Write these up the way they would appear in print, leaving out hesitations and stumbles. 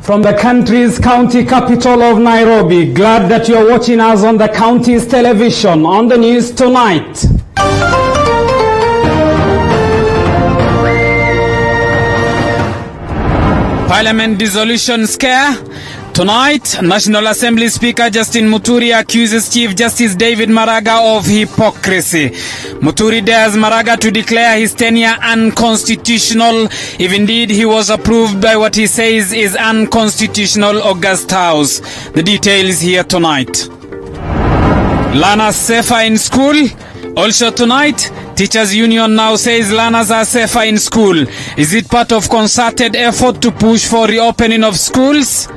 From the country's county capital of Nairobi, glad that you're watching us on the county's television on the news tonight. Parliament dissolution scare. Tonight, National Assembly Speaker Justin Muturi accuses Chief Justice David Maraga of hypocrisy. Muturi dares Maraga to declare his tenure unconstitutional if indeed he was approved by what he says is unconstitutional August House. The details here tonight. Learners safer in school. Also tonight, Teachers Union now says learners are safer in school. Is it part of concerted effort to push for reopening of schools?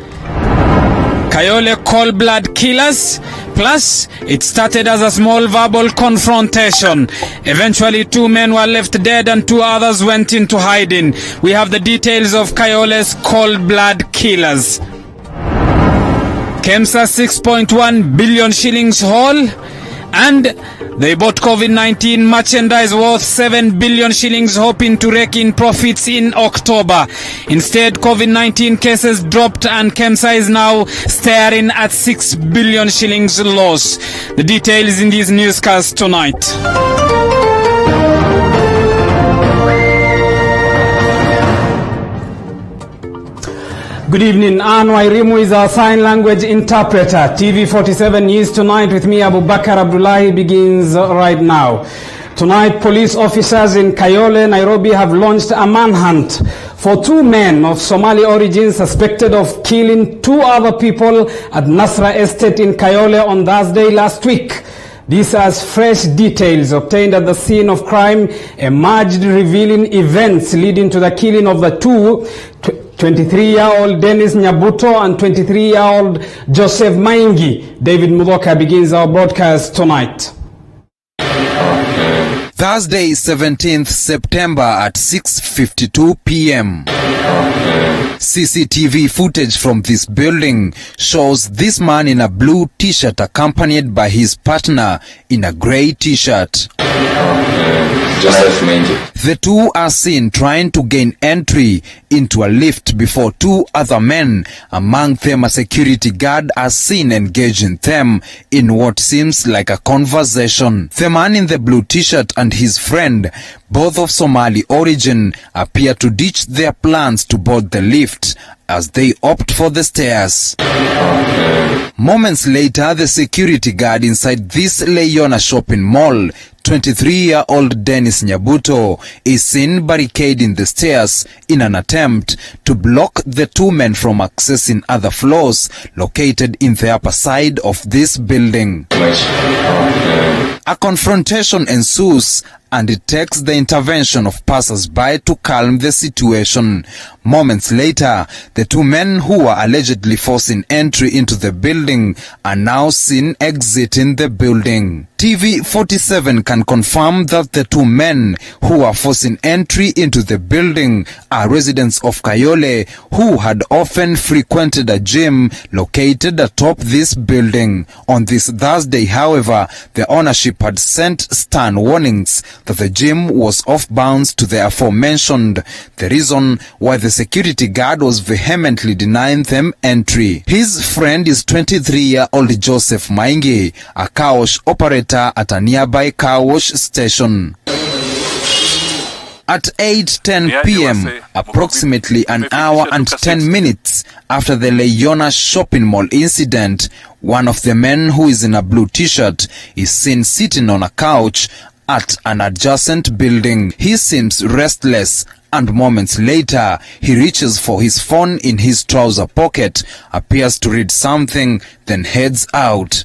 Kayole cold blood killers. Plus, it started as a small verbal confrontation. Eventually, 2 men were left dead and 2 others went into hiding. We have the details of Kayole's cold blood killers. KEMSA 6.1 billion shillings haul. And they bought COVID-19 merchandise worth 7 billion shillings hoping to rake in profits in October. Instead, COVID-19 cases dropped and KEMSA is now staring at 6 billion shillings loss. The details in these newscasts tonight. Good evening. Ann Wairimu is our sign language interpreter. TV47 News Tonight with me, Abu Bakar Abdullahi, begins right now. Tonight, police officers in Kayole, Nairobi have launched a manhunt for 2 men of Somali origin suspected of killing 2 other people at Nasra Estate in Kayole on Thursday last week. This as fresh details obtained at the scene of crime emerged, revealing events leading to the killing of the 23-year-old Dennis Nyabuto and 23-year-old Joseph Maingi. David Mudoka begins our broadcast tonight. Thursday, 17th September at 6:52 p.m. CCTV footage from this building shows this man in a blue t-shirt accompanied by his partner in a grey t-shirt. The 2 are seen trying to gain entry into a lift before 2 other men, among them a security guard, are seen engaging them in what seems like a conversation. The man in the blue t-shirt and his friend, both of Somali origin, appear to ditch their plans to board the lift as they opt for the stairs. Moments later, the security guard inside this Leona shopping mall, 23-year-old Dennis Nyabuto, is seen barricading the stairs in an attempt to block the 2 men from accessing other floors located in the upper side of this building. A confrontation ensues, and it takes the intervention of passers-by to calm the situation. Moments later, the 2 men who were allegedly forcing entry into the building are now seen exiting the building. TV47 can confirm that the 2 men who are forcing entry into the building are residents of Kayole who had often frequented a gym located atop this building. On this Thursday, however, the ownership had sent stern warnings that the gym was off bounds to the aforementioned, the reason why the security guard was vehemently denying them entry. His friend is 23-year-old Joseph Maingi, a car wash operator at a nearby car wash station. At 8:10 p.m., approximately an hour and 10 minutes after the Leona shopping mall incident, one of the men who is in a blue t-shirt is seen sitting on a couch at an adjacent building. He seems restless, and moments later, he reaches for his phone in his trouser pocket, appears to read something, then heads out.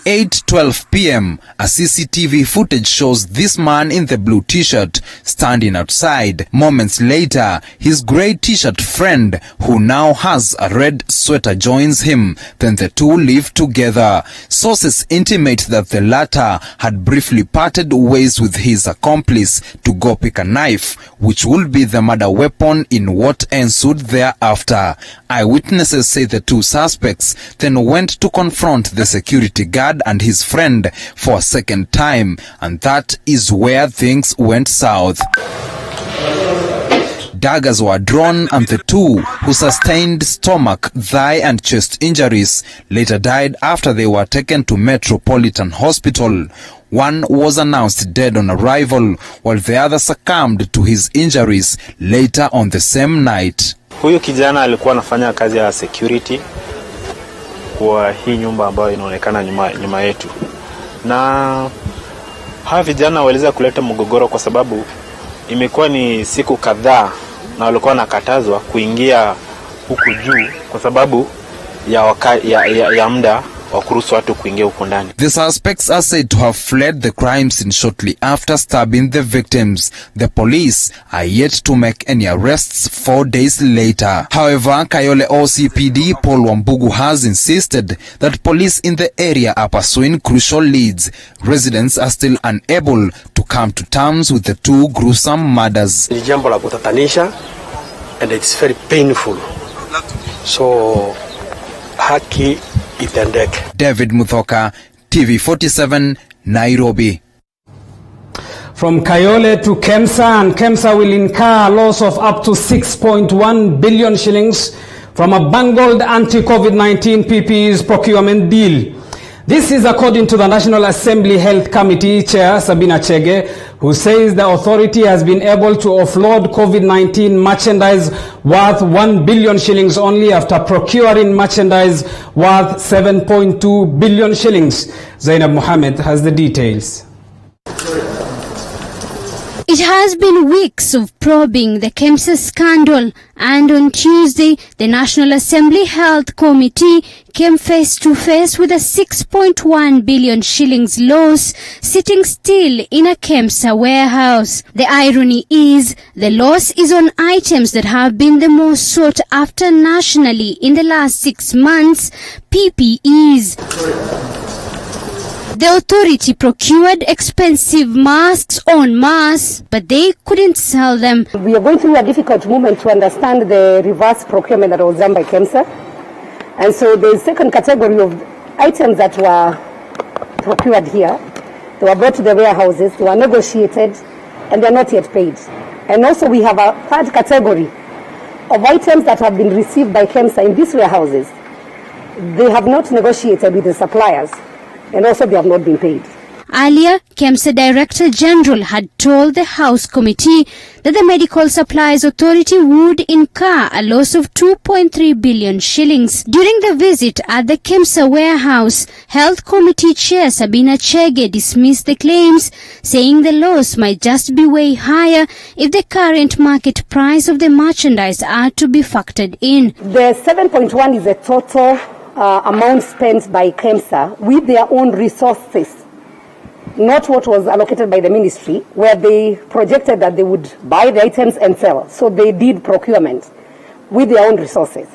8:12 p.m., a CCTV footage shows this man in the blue t-shirt standing outside. Moments later, his grey t-shirt friend, who now has a red sweater, joins him. Then the 2 leave together. Sources intimate that the latter had briefly parted ways with his accomplice to go pick a knife, which would be the murder weapon in what ensued thereafter. Eyewitnesses say the 2 suspects then went to confront the security guard and his friend for a second time, and that is where things went south. Daggers were drawn and the two, who sustained stomach, thigh and chest injuries, later died after they were taken to Metropolitan Hospital. One was announced dead on arrival, while the other succumbed to his injuries later on the same night. Huyu kijana alikuwa anafanya kazi ya security kwa hii nyumba ambayo inaonekana nyuma yetu. Na hawa vijana waliweza kuleta mgogoro kwa sababu imekuwa ni siku kadhaa na walikuwa nakatazwa kuingia huku juu kwa sababu ya muda wa kuruhusu watu kuingia huko ndani. The suspects are said to have fled the crime scene shortly after stabbing the victims. The police are yet to make any arrests 4 days later. However, Kayole OCPD Paul Wambugu has insisted that police in the area are pursuing crucial leads. Residents are still unable to come to terms with the two gruesome murders. Ni jambo la kutatanisha and it's very painful. So haki itendeke. David Muthoka, TV47, Nairobi. From Kayole to KEMSA, and KEMSA will incur a loss of up to 6.1 billion shillings from a bungled anti-COVID-19 PPEs procurement deal. This is according to the National Assembly Health Committee Chair Sabina Chege, who says the authority has been able to offload COVID-19 merchandise worth 1 billion shillings only after procuring merchandise worth 7.2 billion shillings. Zainab Mohammed has the details. It has been weeks of probing the KEMSA scandal, and on Tuesday, the National Assembly Health Committee came face to face with a 6.1 billion shillings loss sitting still in a KEMSA warehouse. The irony is, the loss is on items that have been the most sought after nationally in the last 6 months, PPEs. The authority procured expensive masks en masse, but they couldn't sell them. We are going through a difficult moment to understand the reverse procurement that was done by KEMSA. And so the second category of items that were procured here, they were brought to the warehouses, they were negotiated, and they are not yet paid. And also we have a third category of items that have been received by KEMSA in these warehouses. They have not negotiated with the suppliers, and also they have not been paid. Earlier, KEMSA Director General had told the House Committee that the Medical Supplies Authority would incur a loss of 2.3 billion shillings. During the visit at the KEMSA warehouse, Health Committee Chair Sabina Chege dismissed the claims, saying the loss might just be way higher if the current market price of the merchandise are to be factored in. The 7.1 is a total amount spent by KEMSA with their own resources, not what was allocated by the ministry, where they projected that they would buy the items and sell. So they did procurement with their own resources.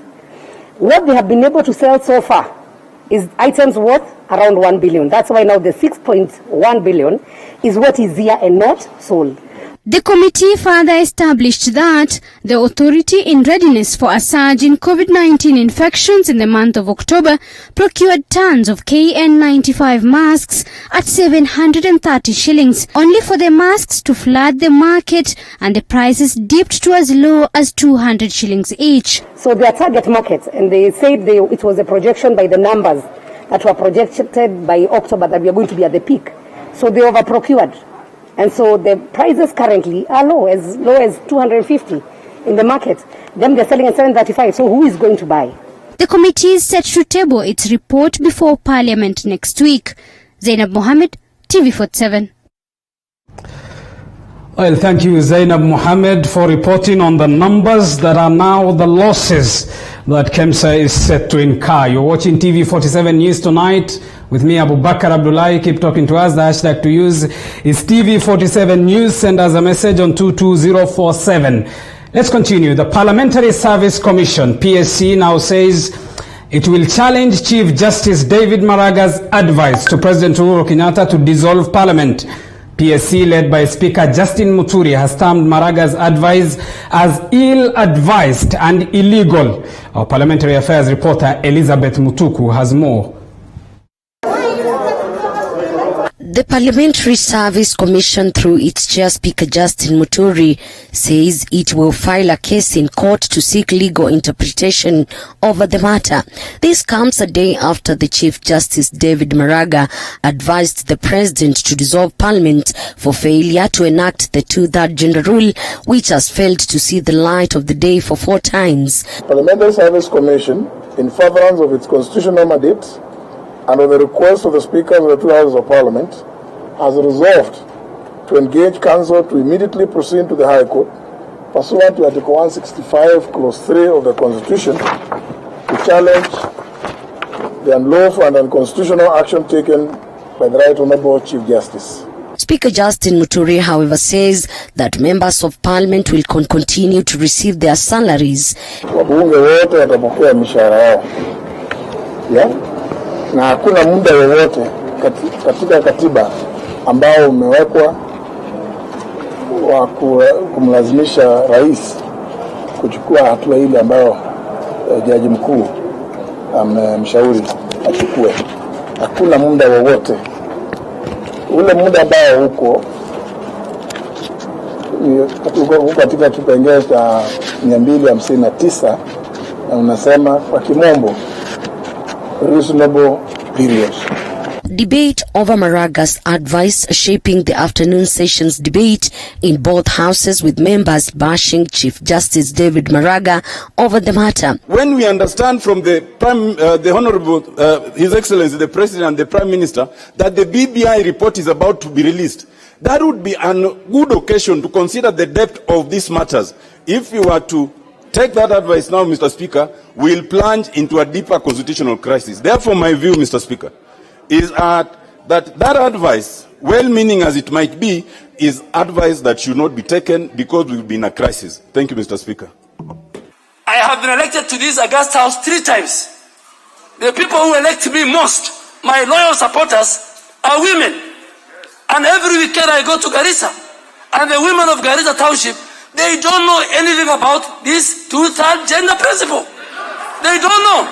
What they have been able to sell so far is items worth around 1 billion. That's why now the 6.1 billion is what is here and not sold. The committee further established that the authority, in readiness for a surge in COVID-19 infections in the month of October, procured tons of KN95 masks at 730 shillings, only for the masks to flood the market and the prices dipped to as low as 200 shillings each. So their target market, and they said it was a projection by the numbers that were projected by October that we are going to be at the peak. So they overprocured. And so the prices currently are low as 250 in the market. Then they're selling at 735. So who is going to buy? The committee is set to table its report before Parliament next week. Zainab Mohammed, TV47. Well, thank you, Zainab Mohammed, for reporting on the numbers that are now the losses that KEMSA is set to incur. You're watching TV47 News Tonight with me, Abu Bakr Abdullahi. Keep talking to us. The hashtag to use is TV47 News. Send us a message on 22047. Let's continue. The Parliamentary Service Commission, PSC, now says it will challenge Chief Justice David Maraga's advice to President Uhuru Kenyatta to dissolve Parliament. PSC, led by Speaker Justin Muturi, has termed Maraga's advice as ill-advised and illegal. Our Parliamentary Affairs reporter Elizabeth Mutuku has more. The Parliamentary Service Commission, through its chair, Speaker Justin Muturi, says it will file a case in court to seek legal interpretation over the matter. This comes a day after the Chief Justice David Maraga advised the President to dissolve Parliament for failure to enact the 2/3 gender rule, which has failed to see the light of the day for 4 times. Parliamentary Service Commission, in furtherance of its constitutional mandate, and on the request of the Speakers of the 2 Houses of Parliament, has resolved to engage Council to immediately proceed to the High Court, pursuant to Article 165, Clause 3 of the Constitution, to challenge the unlawful and unconstitutional action taken by the Right Honourable Chief Justice. Speaker Justin Muturi, however, says that members of Parliament will continue to receive their salaries. Wabunge wote watapokea mishahara yao. Na hakuna muda wowote katika katiba ambao umewekwa wa kumlazimisha rais kuchukua hatua ile ambayo jaji mkuu amemshauri achukue. Hakuna muda wowote. Ule muda ambao huko katika kipengele cha 259 unasema kwa kimombo reasonable period. Debate over Maraga's advice shaping the afternoon session's debate in both houses, with members bashing Chief Justice David Maraga over the matter. When we understand from the Honorable His Excellency the President and the Prime Minister that the BBI report is about to be released, that would be a good occasion to consider the depth of these matters. If you were to take that advice now, Mr. Speaker, we'll plunge into a deeper constitutional crisis. Therefore, my view, Mr. Speaker, is that advice, well-meaning as it might be, is advice that should not be taken because we'll be in a crisis. Thank you, Mr. Speaker. I have been elected to this August House 3 times. The people who elect me most, my loyal supporters, are women. And every weekend I go to Garissa. And the women of Garissa Township, they don't know anything about this 2/3 gender principle. They don't know.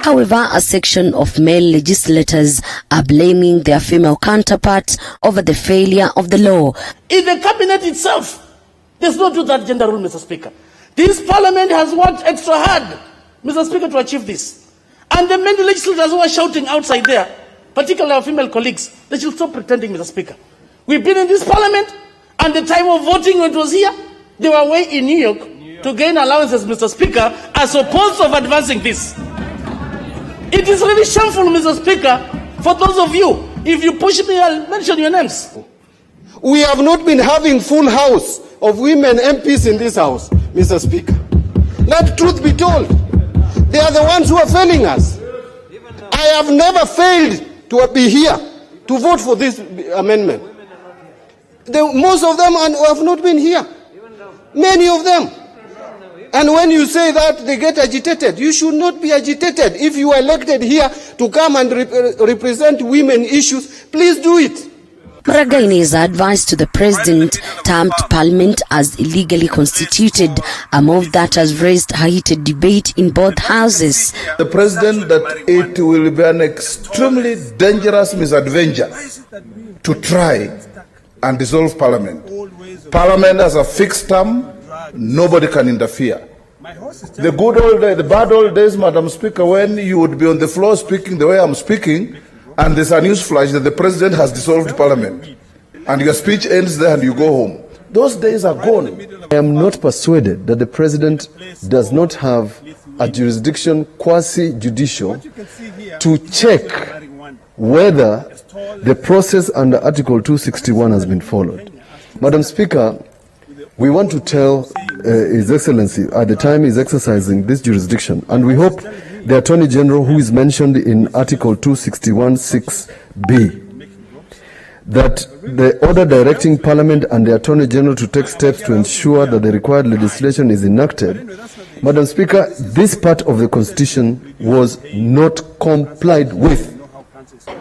However, a section of male legislators are blaming their female counterparts over the failure of the law. In the cabinet itself, there's no 2/3 gender rule, Mr. Speaker. This parliament has worked extra hard, Mr. Speaker, to achieve this. And the many legislators who are shouting outside there, particularly our female colleagues, they should stop pretending, Mr. Speaker. We've been in this parliament, and the time of voting when it was here, they were away in New York to gain allowances, Mr. Speaker, as opposed to advancing this. It is really shameful, Mr. Speaker, for those of you. If you push me, I'll mention your names. We have not been having full house of women MPs in this house, Mr. Speaker. Let truth be told. They are the ones who are failing us. I have never failed to be here to vote for this amendment. Most of them have not been here. Many of them. And when you say that, they get agitated. You should not be agitated. If you are elected here to come and represent women issues, please do it. Maraga, in his advice to the President, termed Parliament as illegally constituted, a move that has raised heated debate in both houses. The President that it will be an extremely dangerous misadventure to try and dissolve Parliament. Parliament has a fixed term. Nobody can interfere. The bad old days, Madam Speaker, when you would be on the floor speaking the way I'm speaking, and there's a news flash that the President has dissolved Parliament, and your speech ends there and you go home. Those days are gone. I am not persuaded that the President does not have a jurisdiction quasi-judicial to check whether the process under Article 261 has been followed. Madam Speaker, we want to tell His Excellency at the time he's exercising this jurisdiction, and we hope the Attorney General, who is mentioned in Article 261(6)(b), that the order directing Parliament and the Attorney General to take steps to ensure that the required legislation is enacted. Madam Speaker, this part of the Constitution was not complied with.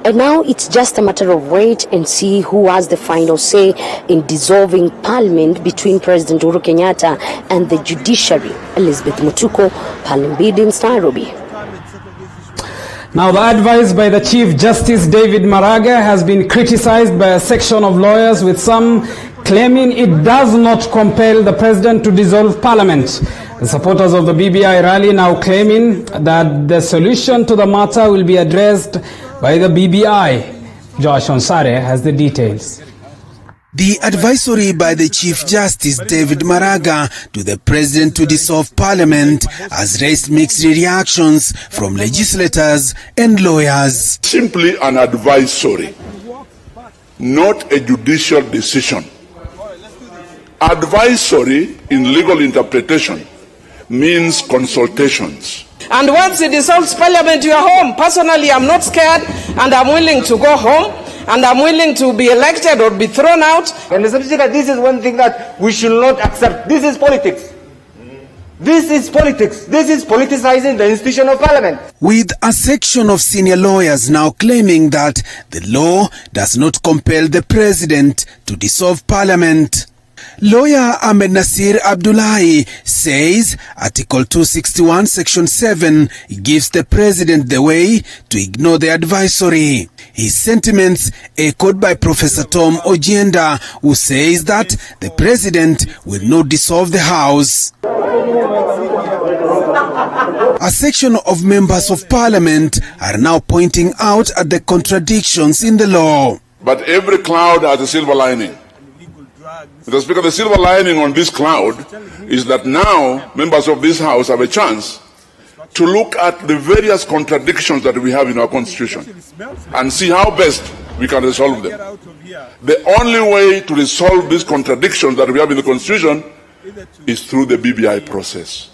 And now it's just a matter of wait and see who has the final say in dissolving Parliament between President Uhuru Kenyatta and the judiciary. Elizabeth Mutuko, Parliament, Nairobi. Now, the advice by the Chief Justice David Maraga has been criticized by a section of lawyers, with some claiming it does not compel the president to dissolve parliament. The supporters of the BBI rally now claiming that the solution to the matter will be addressed by the BBI. Josh Onsare has the details. The advisory by the Chief Justice David Maraga to the President to dissolve Parliament has raised mixed reactions from legislators and lawyers. Simply an advisory, not a judicial decision. Advisory in legal interpretation means consultations. And once it dissolves Parliament, you are home. Personally, I'm not scared, and I'm willing to go home. And I'm willing to be elected or be thrown out. And Mr. Speaker, this is one thing that we should not accept. This is politics. This is politics. This is politicizing the institution of Parliament. With a section of senior lawyers now claiming that the law does not compel the President to dissolve Parliament. Lawyer Ahmed Nasir Abdullahi says Article 261 Section 7 gives the President the way to ignore the advisory. His sentiments echoed by Professor Tom Ojienda, who says that the President will not dissolve the House. A section of members of Parliament are now pointing out at the contradictions in the law. But every cloud has a silver lining. Mr. Speaker, the silver lining on this cloud is that now members of this House have a chance to look at the various contradictions that we have in our Constitution and see how best we can resolve them. The only way to resolve these contradictions that we have in the Constitution is through the BBI process,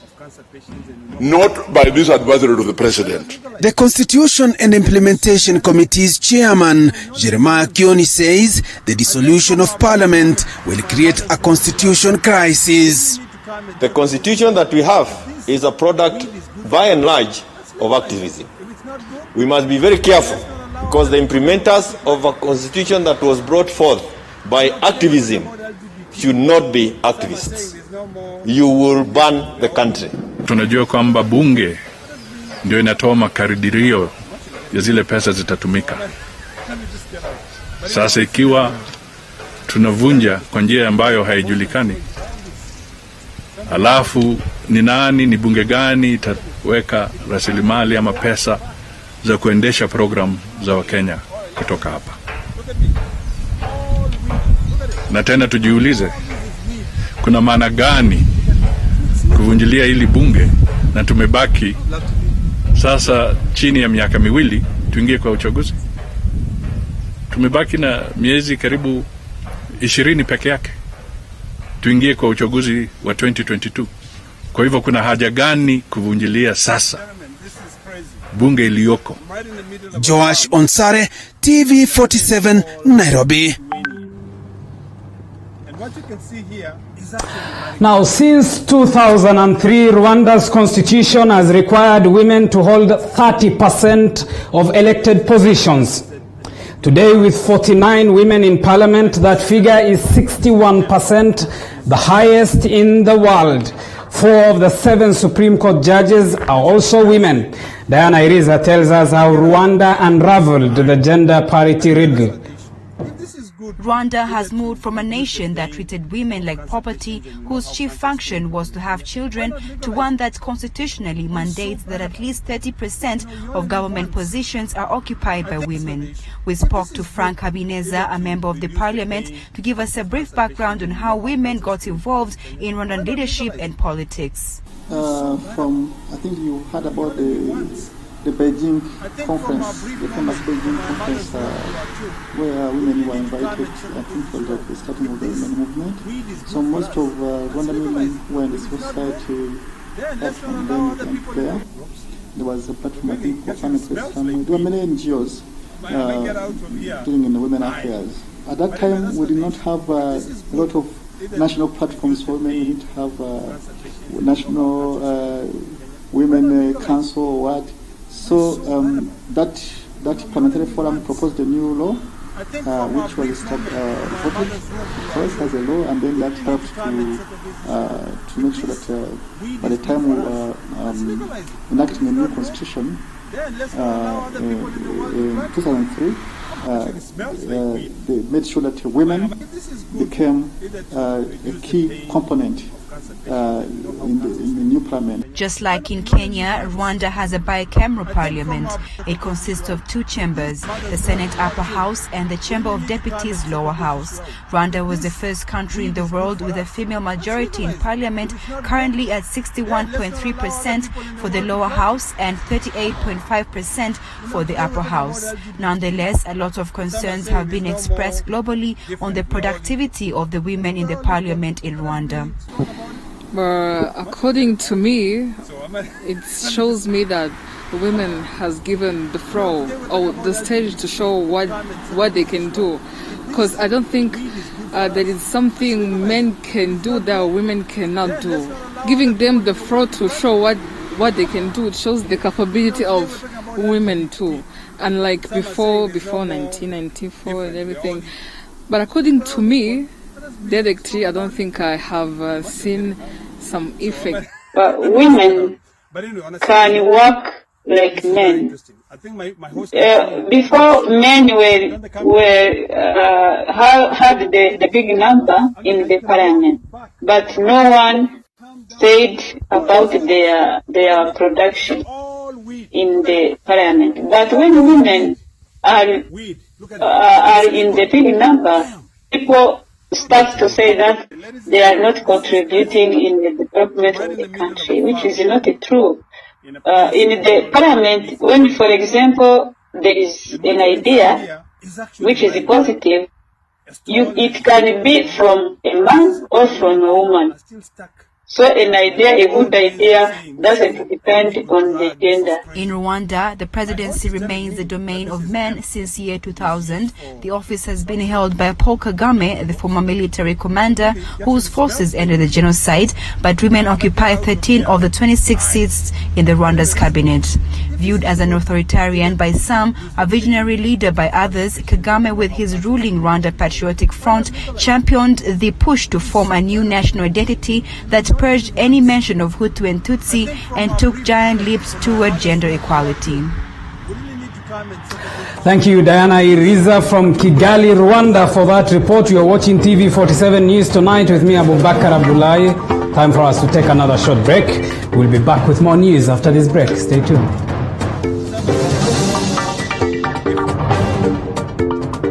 not by this advisory to the President. The Constitution and Implementation Committee's chairman, Jeremiah Kioni, says the dissolution of Parliament will create a constitution crisis. The Constitution that we have is a product, by and large, of activism. We must be very careful, because the implementers of a Constitution that was brought forth by activism should not be activists. You will burn the country. Tunajua kwamba bunge ndio inatoa makadirio ya zile pesa zitatumika. Sasa ikiwa tunavunja kwa njia ambayo haijulikani, alafu ni bunge gani itaweka rasilimali ama pesa za kuendesha program za Wakenya kutoka hapa? Na tena tujiulize, kuna maana gani kuvunjilia hili bunge na tumebaki sasa chini ya miaka miwili tuingie kwa uchaguzi? Tumebaki na miezi karibu 20 peke yake tuingie kwa uchaguzi wa 2022. Kwa hivyo kuna haja gani kuvunjilia sasa bunge iliyoko? Josh Onsare, TV47 Nairobi. Now, since 2003, Rwanda's constitution has required women to hold 30% of elected positions. Today, with 49 women in parliament, that figure is 61%, the highest in the world. 4 of the 7 Supreme Court judges are also women. Diana Iriza tells us how Rwanda unraveled the gender parity riddle. Rwanda has moved from a nation that treated women like property, whose chief function was to have children, to one that constitutionally mandates that at least 30% of government positions are occupied by women. We spoke to Frank Habineza, a member of the parliament, to give us a brief background on how women got involved in Rwandan leadership and politics. I think you heard about the Beijing conference, the famous Beijing conference where women were invited, I think for the starting of the women movement. So most of Rwandan women were in the civil society platform there. There was a platform, I think, for family. There were many NGOs dealing in the women affairs. At that time, we did not have a lot of national platforms for women. We didn't have national women council or what. So that parliamentary forum proposed a new law, which was voted first as a law, and then that helped to make sure that by the time we were enacting a new constitution, in 2003, they made sure that women became a key component in the new parliament. Just like in Kenya, Rwanda has a bicameral parliament. It consists of two chambers, the Senate upper house and the Chamber of Deputies lower house. Rwanda was the first country in the world with a female majority in parliament, currently at 61.3% for the lower house and 38.5% for the upper house. Nonetheless, a lot of concerns have been expressed globally on the productivity of the women in the parliament in Rwanda. But according to me, it shows me that the women has given the floor or the stage to show what they can do. Because I don't think there is something men can do that women cannot do. Giving them the floor to show what they can do, it shows the capability of women too. And like before 1994 and everything. But according to me, directly, I don't think I have seen some effect. But women can work like men. Before, men had the big number in the parliament, but no one said about their production in the parliament. But when women are in the big number, people start to say that they are not contributing in the development of the country, which is not true. In the parliament, when, for example, there is an idea which is positive, it can be from a man or from a woman. So an idea, a good idea, doesn't depend on the gender. In Rwanda, the presidency remains the domain of men since year 2000. The office has been held by Paul Kagame, the former military commander whose forces ended the genocide, but women occupy 13 of the 26 seats in the Rwanda's cabinet. Viewed as an authoritarian by some, a visionary leader by others, Kagame, with his ruling Rwanda Patriotic Front, championed the push to form a new national identity that purged any mention of Hutu and Tutsi and took giant leaps toward gender equality. Thank you, Diana Iriza from Kigali, Rwanda, for that report. You are watching TV47 News Tonight with me, Abubakar Abdullahi. Time for us to take another short break. We'll be back with more news after this break. Stay tuned.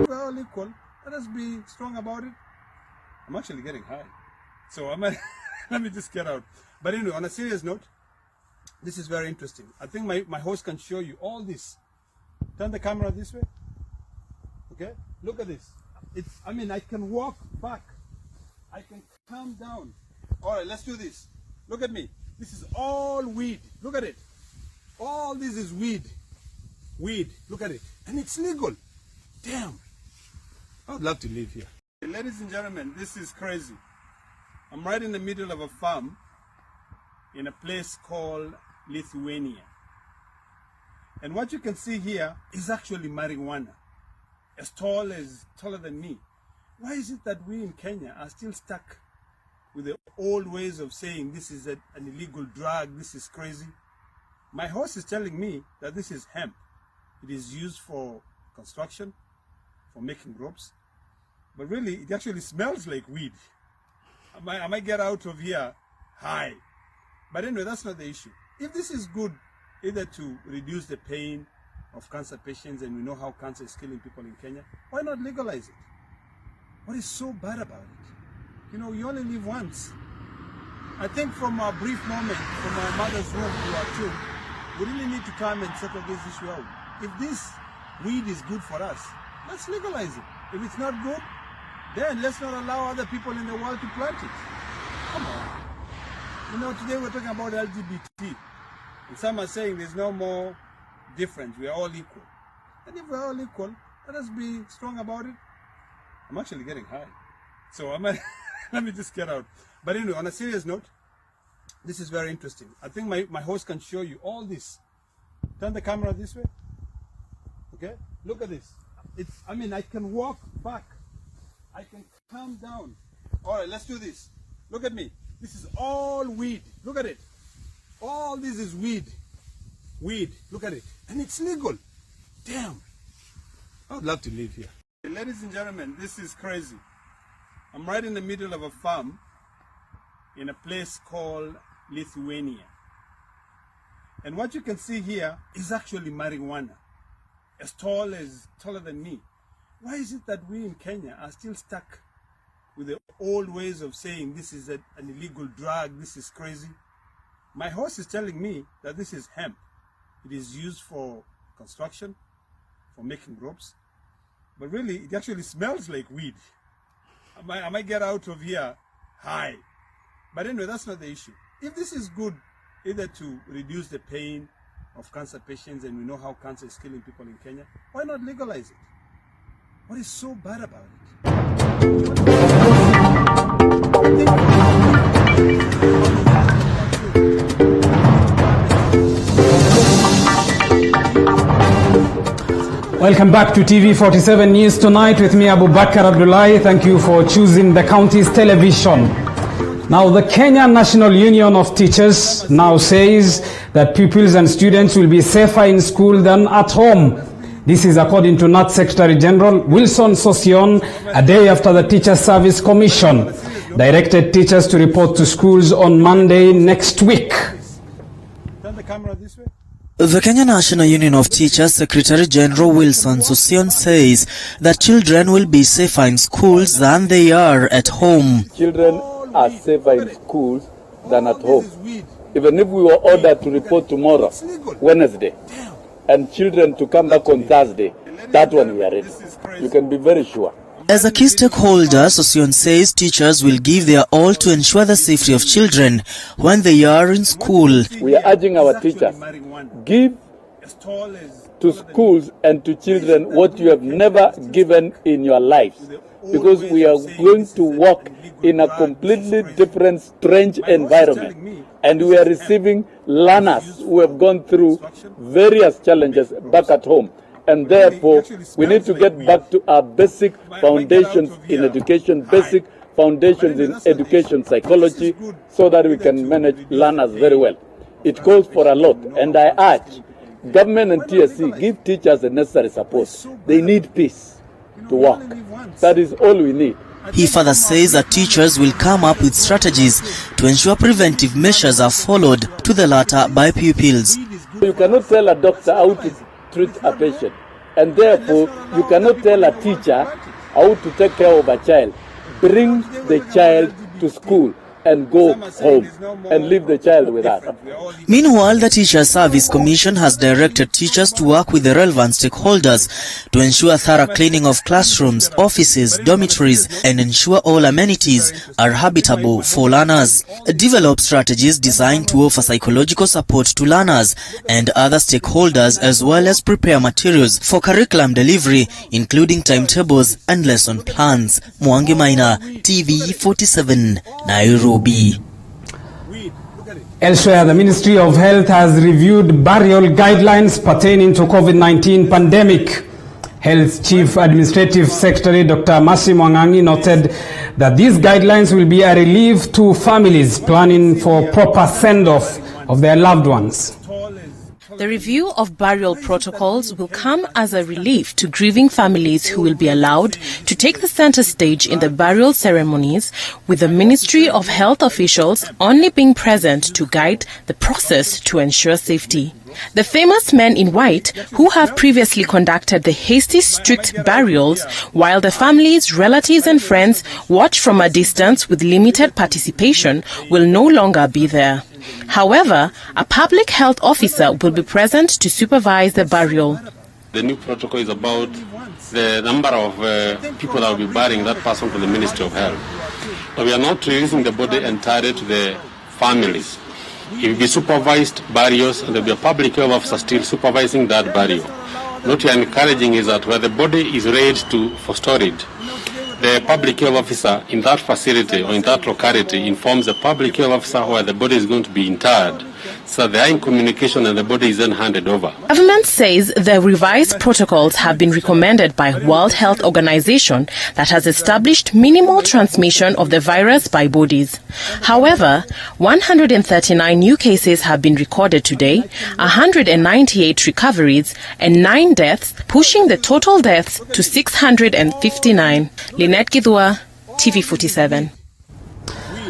We're all equal. Let us be strong about it. I'm actually getting high. So let me just get out. But anyway, on a serious note, this is very interesting. I think my host can show you all this. Turn the camera this way. Okay? Look at this. I can walk back. I can calm down. All right, let's do this. Look at me. This is all weed. Look at it. All this is weed. Weed. Look at it. And it's legal. Damn. I would love to live here. Ladies and gentlemen, this is crazy. I'm right in the middle of a farm in a place called Lithuania. And what you can see here is actually marijuana, taller than me. Why is it that we in Kenya are still stuck with the old ways of saying this is an illegal drug, this is crazy? My host is telling me that this is hemp. It is used for construction, for making ropes. But really, it actually smells like weed. I might get out of here high. But anyway, that's not the issue. If this is good, either to reduce the pain of cancer patients, and we know how cancer is killing people in Kenya, why not legalize it? What is so bad about it? You know, you only live once. I think from our brief moment, from our mother's womb to our tomb, we really need to come and settle this issue out. If this weed is good for us, let's legalize it. If it's not good, then let's not allow other people in the world to plant it. Come on. You know, today we're talking about LGBT. And some are saying there's no more difference. We are all equal. And if we're all equal, let us be strong about it. I'm actually getting high. So let me just get out. But anyway, on a serious note, this is very interesting. I think my host can show you all this. Turn the camera this way. Okay? Look at this. I can walk back. I can calm down. All right, let's do this. Look at me. This is all weed. Look at it. All this is weed. Weed. Look at it. And it's legal. Damn. I would love to live here. Ladies and gentlemen, this is crazy. I'm right in the middle of a farm in a place called Lithuania. And what you can see here is actually marijuana, taller than me. Why is it that we in Kenya are still stuck with the old ways of saying this is an illegal drug, this is crazy? My horse is telling me that this is hemp. It is used for construction, for making ropes. But really, it actually smells like weed. I might get out of here high. But anyway, that's not the issue. If this is good, either to reduce the pain of cancer patients, and we know how cancer is killing people in Kenya, why not legalize it? What is so bad about Welcome back to TV47 News Tonight with me, Abu Bakr Abdullahi. Thank you for choosing the county's television. Now, the Kenya National Union of Teachers now says that pupils and students will be safer in school than at home. This is according to NAT Secretary General Wilson Sosion, a day after the Teachers Service Commission directed teachers to report to schools on Monday next week. Turn the camera this way. The Kenya National Union of Teachers Secretary General Wilson Sosion says that children will be safer in schools than they are at home. Children are safer in schools than at home. Even if we were ordered to report tomorrow, Wednesday, and children to come back on Thursday, that one we are ready. You can be very sure. As a key stakeholder, Sosion says teachers will give their all to ensure the safety of children when they are in school. We are urging our teachers, give to schools and to children what you have never given in your lives, because we are going to work in a completely different, strange environment, and we are receiving learners who have gone through various challenges back at home. And therefore, we need to get back to our basic foundations in education, basic foundations in education psychology, so that we can manage learners very well. It calls for a lot, and I urge government and TSC, give teachers the necessary support. They need peace to work. That is all we need. He further says that teachers will come up with strategies to ensure preventive measures are followed to the latter by pupils. You cannot tell a doctor how to treat a patient, and therefore you cannot tell a teacher how to take care of a child. Bring the child to school and go home and leave the child with us. Meanwhile, the Teachers Service Commission has directed teachers to work with the relevant stakeholders to ensure thorough cleaning of classrooms, offices, dormitories, and ensure all amenities are habitable for learners. Develop strategies designed to offer psychological support to learners and other stakeholders, as well as prepare materials for curriculum delivery, including timetables and lesson plans. Mwangi Maina, TV47, Nairobi. Elsewhere, the Ministry of Health has reviewed burial guidelines pertaining to COVID-19 pandemic. Health Chief Administrative Secretary Dr. Masi Mwangangi noted that these guidelines will be a relief to families planning for proper send-off of their loved ones. The review of burial protocols will come as a relief to grieving families who will be allowed to take the center stage in the burial ceremonies, with the Ministry of Health officials only being present to guide the process to ensure safety. The famous men in white who have previously conducted the hasty, strict burials, while the families, relatives and friends watch from a distance with limited participation, will no longer be there. However, a public health officer will be present to supervise the burial. The new protocol is about the number of people that will be burying that person to the Ministry of Health. So we are not releasing the body entirely to the families. It will be supervised burials, and there will be a public health officer still supervising that burial. What we are encouraging is that where the body is ready for storage, the public health officer in that facility or in that locality informs the public health officer where the body is going to be interred, so they are in communication and the body is then handed over. Government says the revised protocols have been recommended by World Health Organization that has established minimal transmission of the virus by bodies. However, 139 new cases have been recorded today, 198 recoveries, and 9 deaths, pushing the total deaths to 659. Lynette Gidua, TV47.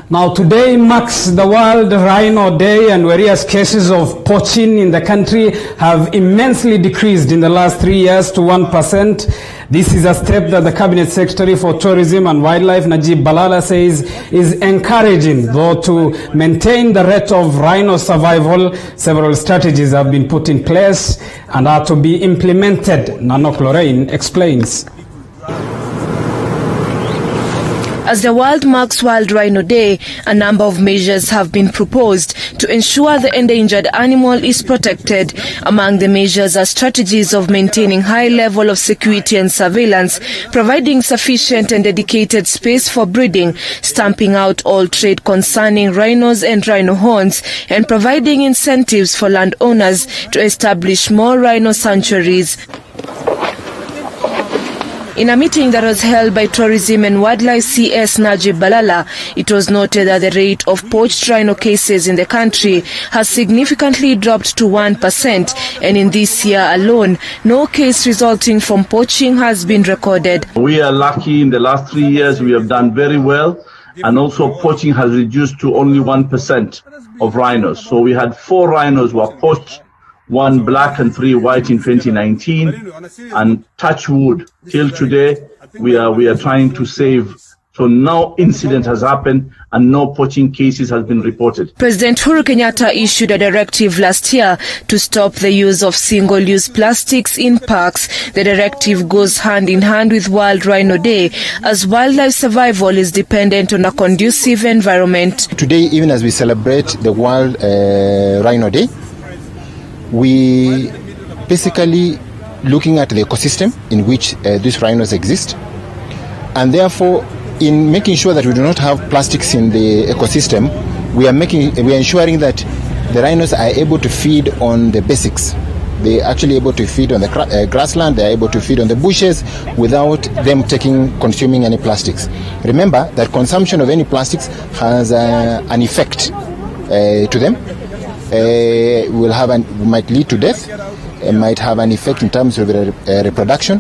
Now, today marks the World Rhino Day, and various cases of poaching in the country have immensely decreased in the last 3 years to 1%. This is a step that the Cabinet Secretary for Tourism and Wildlife, Najib Balala, says is encouraging. Though to maintain the rate of rhino survival, several strategies have been put in place and are to be implemented. Nanok Lorraine explains. As the world marks World Rhino Day, a number of measures have been proposed to ensure the endangered animal is protected. Among the measures are strategies of maintaining high level of security and surveillance, providing sufficient and dedicated space for breeding, stamping out all trade concerning rhinos and rhino horns, and providing incentives for landowners to establish more rhino sanctuaries. In a meeting that was held by Tourism and Wildlife CS Najib Balala, it was noted that the rate of poached rhino cases in the country has significantly dropped to 1%, and in this year alone, no case resulting from poaching has been recorded. We are lucky. In the last 3 years, we have done very well, and also poaching has reduced to only 1% of rhinos. So we had 4 rhinos were poached, 1 black and 3 white in 2019, and touch wood, till today we are trying to save. So no incident has happened and no poaching cases has been reported. President Uhuru Kenyatta issued a directive last year to stop the use of single-use plastics in parks. The directive goes hand in hand with World Rhino Day, as wildlife survival is dependent on a conducive environment. Today, even as we celebrate the World Rhino Day, we basically looking at the ecosystem in which these rhinos exist, and therefore in making sure that we do not have plastics in the ecosystem, we are ensuring that the rhinos are able to feed on the basics. They are actually able to feed on the grassland, they are able to feed on the bushes without them consuming any plastics. Remember that consumption of any plastics has an effect to them. Might lead to death, might have an effect in terms of reproduction,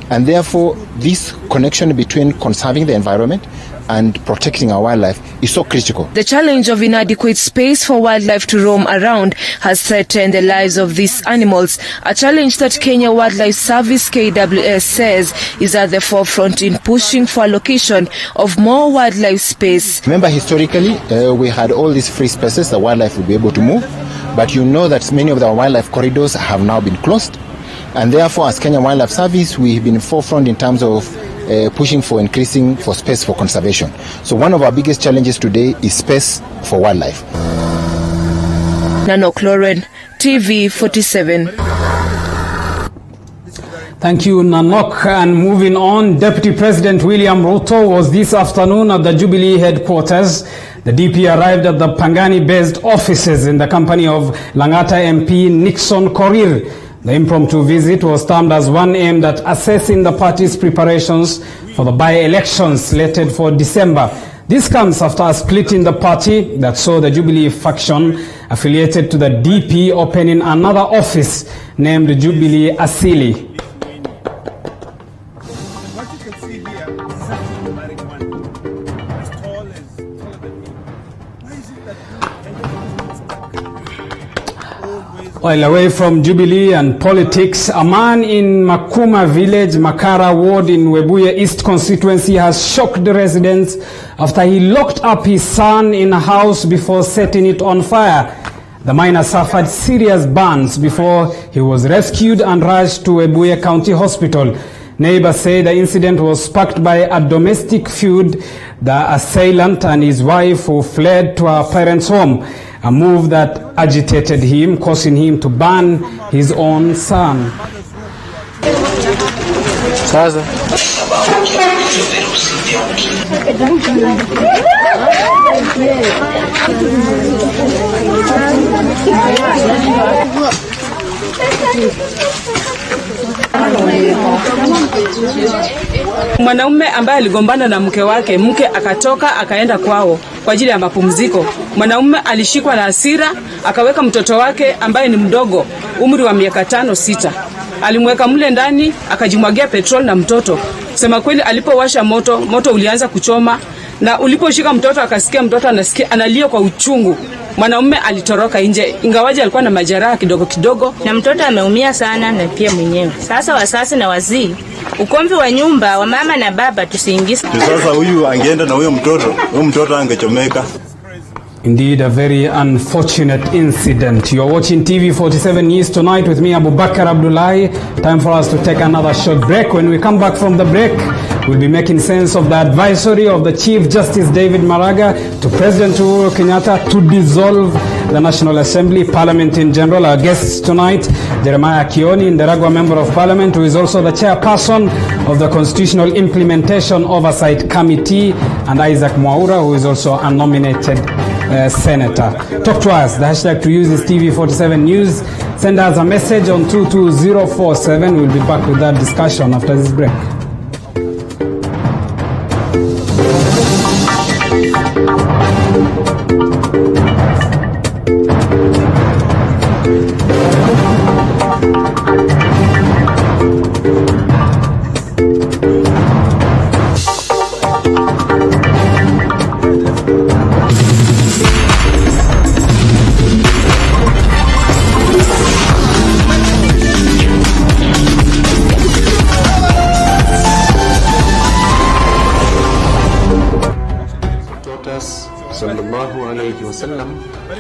and therefore this connection between conserving the environment and protecting our wildlife is so critical. The challenge of inadequate space for wildlife to roam around has threatened the lives of these animals, a challenge that Kenya Wildlife Service KWS says is at the forefront in pushing for allocation of more wildlife space. Remember, historically we had all these free spaces the wildlife would be able to move, but you know that many of the wildlife corridors have now been closed, and therefore as Kenya Wildlife Service we've been forefront in terms of pushing for increasing for space for conservation. So one of our biggest challenges today is space for wildlife. Nanok Lorraine, TV47. Thank you, Nanok. And moving on, Deputy President William Ruto was this afternoon at the Jubilee headquarters. The DP arrived at the Pangani-based offices in the company of Lang'ata MP Nixon Korir. The impromptu visit was termed as one aimed at assessing the party's preparations for the by-elections slated for December. This comes after a split in the party that saw the Jubilee faction affiliated to the DP opening another office named Jubilee Asili. While away from Jubilee and politics, a man in Makuma village, Makara ward in Webuye East constituency has shocked the residents after he locked up his son in a house before setting it on fire. The miner suffered serious burns before he was rescued and rushed to Webuye County Hospital. Neighbors say the incident was sparked by a domestic feud, the assailant and his wife who fled to her parents' home. A move that agitated him, causing him to burn his own son. Sasa mwanaume ambaye aligombana na mke wake, mke akatoka akaenda kwao kwa ajili ya mapumziko. Mwanaume alishikwa na hasira, akaweka mtoto wake ambaye ni mdogo, umri wa miaka 5-6. Alimweka mle ndani, akajimwagia petrol na mtoto. Sema kweli, alipowasha moto ulianza kuchoma, na uliposhika mtoto akasikia mtoto analia kwa uchungu. Mwanaume alitoroka nje, ingawaje alikuwa na majeraha kidogo, na mtoto ameumia sana na pia mwenyewe. Sasa wasasi na wazii, ukomvi wa nyumba wa mama na baba tusiingize. Sasa huyu angeenda na huyo mtoto angechomeka. Indeed, a very unfortunate incident. You're watching TV47 News Tonight with me, Abu Bakr Abdullahi. Time for us to take another short break. When we come back from the break, we'll be making sense of the advisory of the Chief Justice David Maraga to President Uhuru Kenyatta to dissolve the National Assembly, Parliament in general. Our guests tonight, Jeremiah Kioni, Nderagwa Member of Parliament, who is also the chairperson of the Constitutional Implementation Oversight Committee, and Isaac Mwaura, who is also a nominated Senator. Talk to us. The hashtag to use is TV47 News. Send us a message on 22047. We'll be back with that discussion after this break.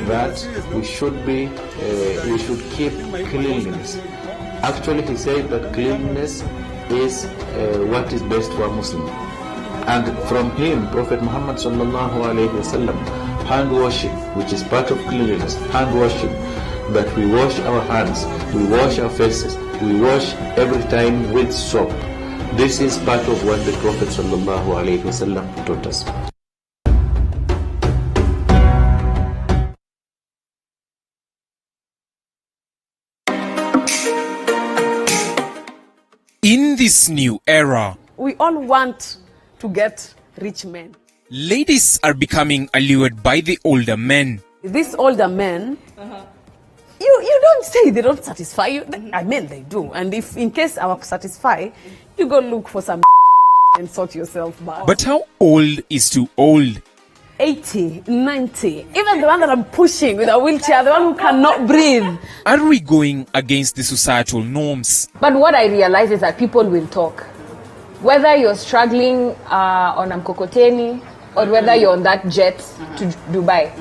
That we should keep cleanliness. Actually, he said that cleanliness is what is best for a Muslim. And from him, Prophet Muhammad sallallahu alaihi wasallam, hand washing, which is part of cleanliness, hand washing, that we wash our hands, we wash our faces, we wash every time with soap. This is part of what the Prophet sallallahu alaihi wasallam taught us. In this new era, we all want to get rich men. Ladies are becoming allured by the older men. These older men, you don't say they don't satisfy you. I mean, they do. And if in case I will satisfy, you go look for some and sort yourself out. But how old is too old? 80, 90, even the one that I'm pushing with a wheelchair, the one who cannot breathe. Are we going against the societal norms? But what I realize is that people will talk. Whether you're struggling on a mkokoteni or whether you're on that jet to Dubai,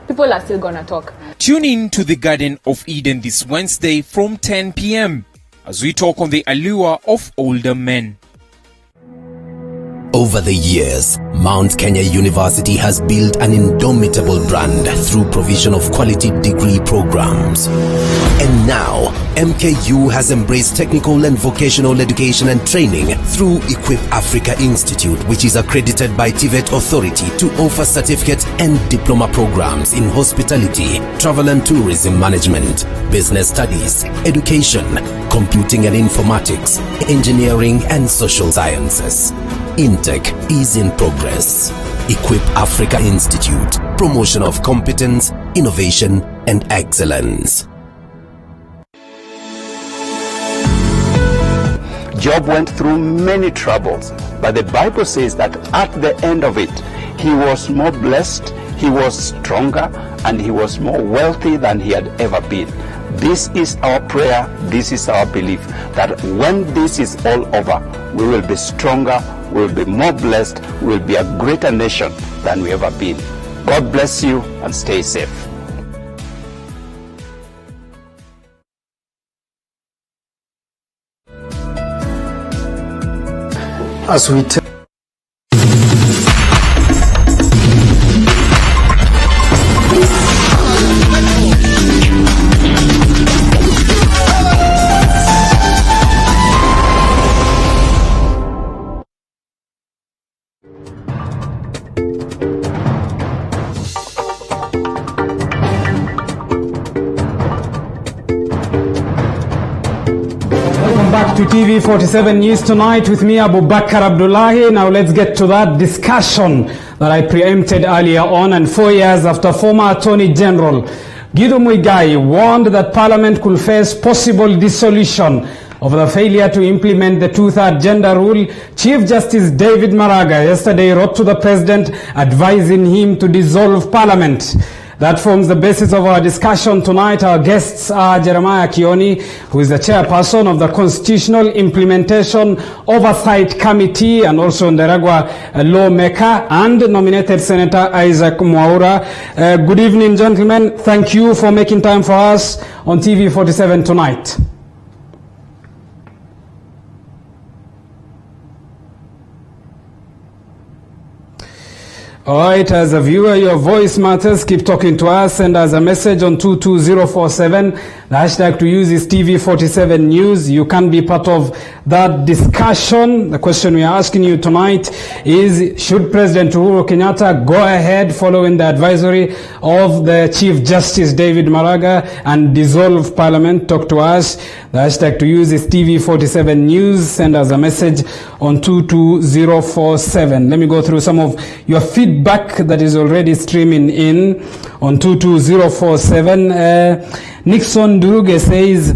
people are still gonna talk. Tune in to the Garden of Eden this Wednesday from 10 p.m. as we talk on the allure of older men. Over the years, Mount Kenya University has built an indomitable brand through provision of quality degree programs. And now, MKU has embraced technical and vocational education and training through Equip Africa Institute, which is accredited by TVET Authority to offer certificate and diploma programs in hospitality, travel and tourism management, business studies, education, computing and informatics, engineering and social sciences. Intake is in progress. Equip Africa Institute, promotion of competence, innovation and excellence. Job went through many troubles, but the Bible says that at the end of it, he was more blessed, he was stronger, and he was more wealthy than he had ever been. This is our prayer, this is our belief, that when this is all over, we will be stronger, we will be more blessed, we will be a greater nation than we ever been. God bless you and stay safe. As we to TV47 News Tonight with me, Abu Bakr Abdullahi. Now let's get to that discussion that I preempted earlier on. And 4 years after former Attorney General Githu Muigai warned that Parliament could face possible dissolution over the failure to implement the two-third gender rule, Chief Justice David Maraga yesterday wrote to the President advising him to dissolve Parliament. That forms the basis of our discussion tonight. Our guests are Jeremiah Kioni, who is the chairperson of the Constitutional Implementation Oversight Committee and also Nderagwa lawmaker, and nominated Senator Isaac Mwaura. Good evening, gentlemen. Thank you for making time for us on TV47 tonight. All right, as a viewer, your voice matters. Keep talking to us. Send us a message on 22047. The hashtag to use is TV47 News. You can be part of that discussion. The question we are asking you tonight is, should President Uhuru Kenyatta go ahead following the advisory of the Chief Justice David Maraga and dissolve Parliament? Talk to us. The hashtag to use is TV47 News. Send us a message on 22047. Let me go through some of your feedback that is already streaming in on 22047. Nixon Duruge says,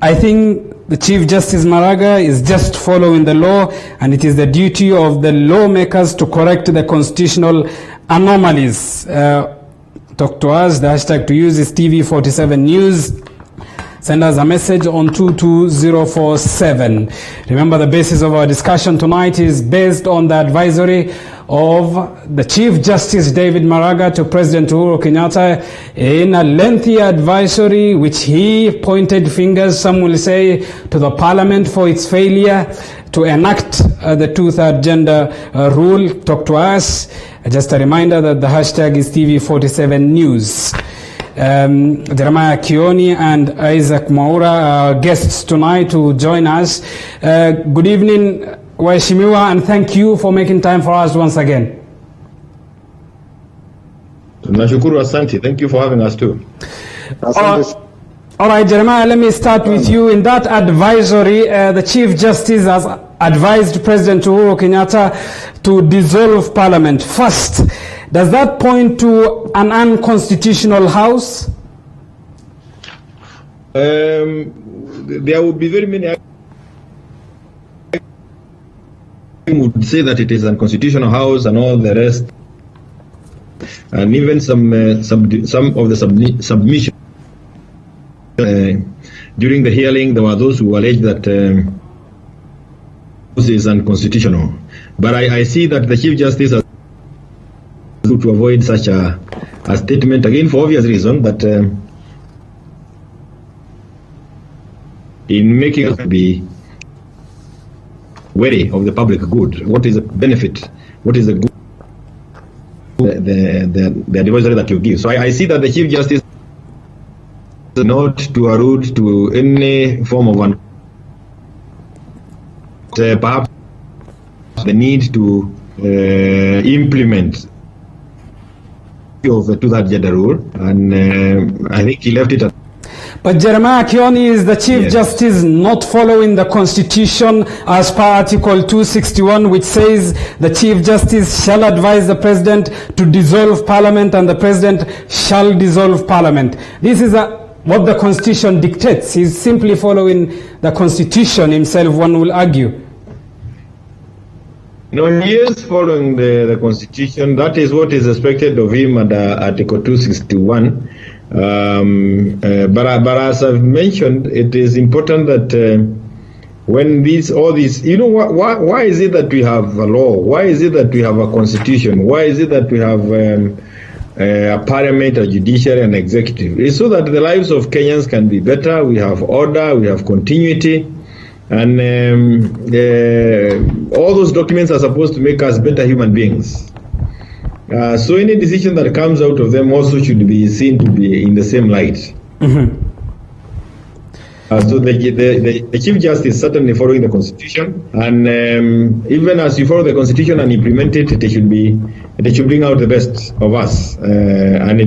I think the Chief Justice Maraga is just following the law, and it is the duty of the lawmakers to correct the constitutional anomalies. Talk to us. The hashtag to use is TV47 News. Send us a message on 22047. Remember, the basis of our discussion tonight is based on the advisory of the Chief Justice David Maraga to President Uhuru Kenyatta in a lengthy advisory which he pointed fingers, some will say, to the Parliament for its failure to enact the two-third gender rule. Talk to us. Just a reminder that the hashtag is TV47 News. Jeremiah Kioni and Isaac Mwaura are guests tonight to join us. Good evening, Waheshimiwa, and thank you for making time for us once again. Nashukuru, asante. Thank you for having us too. All right, Jeremiah, let me start with you. In that advisory, the Chief Justice has advised President Uhuru Kenyatta to dissolve Parliament. First, does that point to an unconstitutional house? There would be very many would say that it is an unconstitutional house and all the rest, and even some of the submission during the hearing, there were those who alleged that this is unconstitutional. But I see that the Chief Justice has to avoid such a statement, again for obvious reason, that in making us be wary of the public good, what is the benefit, what is the good, the advisory that you give. So I see that the Chief Justice is not to allude to any form of perhaps the need to implement of the two-third gender rule, and I think he left it at. But Jeremiah Kioni, is the Chief Justice not following the Constitution as per Article 261, which says the Chief Justice shall advise the President to dissolve Parliament and the President shall dissolve Parliament? This is what the Constitution dictates. He's simply following the Constitution himself, one will argue. No, he is following the Constitution. That is what is expected of him under Article 261. But as I've mentioned, it is important that when all these, you know, why is it that we have a law? Why is it that we have a constitution? Why is it that we have a parliament, a judiciary, and executive? It's so that the lives of Kenyans can be better. We have order, we have continuity, and all those documents are supposed to make us better human beings. So any decision that comes out of them also should be seen to be in the same light. Mm-hmm. So the Chief Justice is certainly following the Constitution, and even as you follow the Constitution and implement it, it should bring out the best of us, and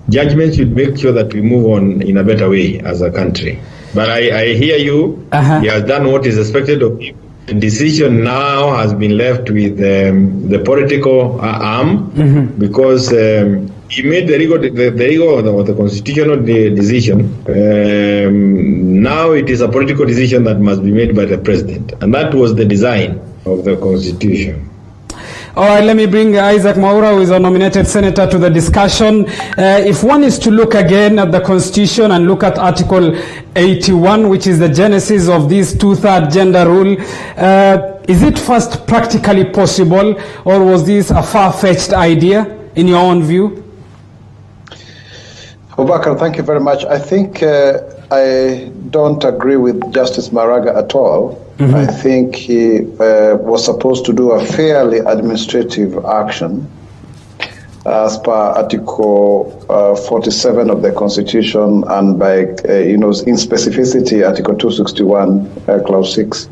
judgment should make sure that we move on in a better way as a country. But I hear you. He has done what is expected of him. The decision now has been left with the political arm because he made the legal or the constitutional decision. Now it is a political decision that must be made by the president, and that was the design of the constitution. All right, let me bring Isaac Mwaura, who is a nominated senator, to the discussion. If one is to look again at the Constitution and look at Article 81, which is the genesis of this two-third gender rule, is it first practically possible, or was this a far-fetched idea, in your own view? Obakar, thank you very much. I think I don't agree with Justice Maraga at all. I think he was supposed to do a fairly administrative action as per Article 47 of the Constitution, and by, in specificity, Article 261, Clause 6.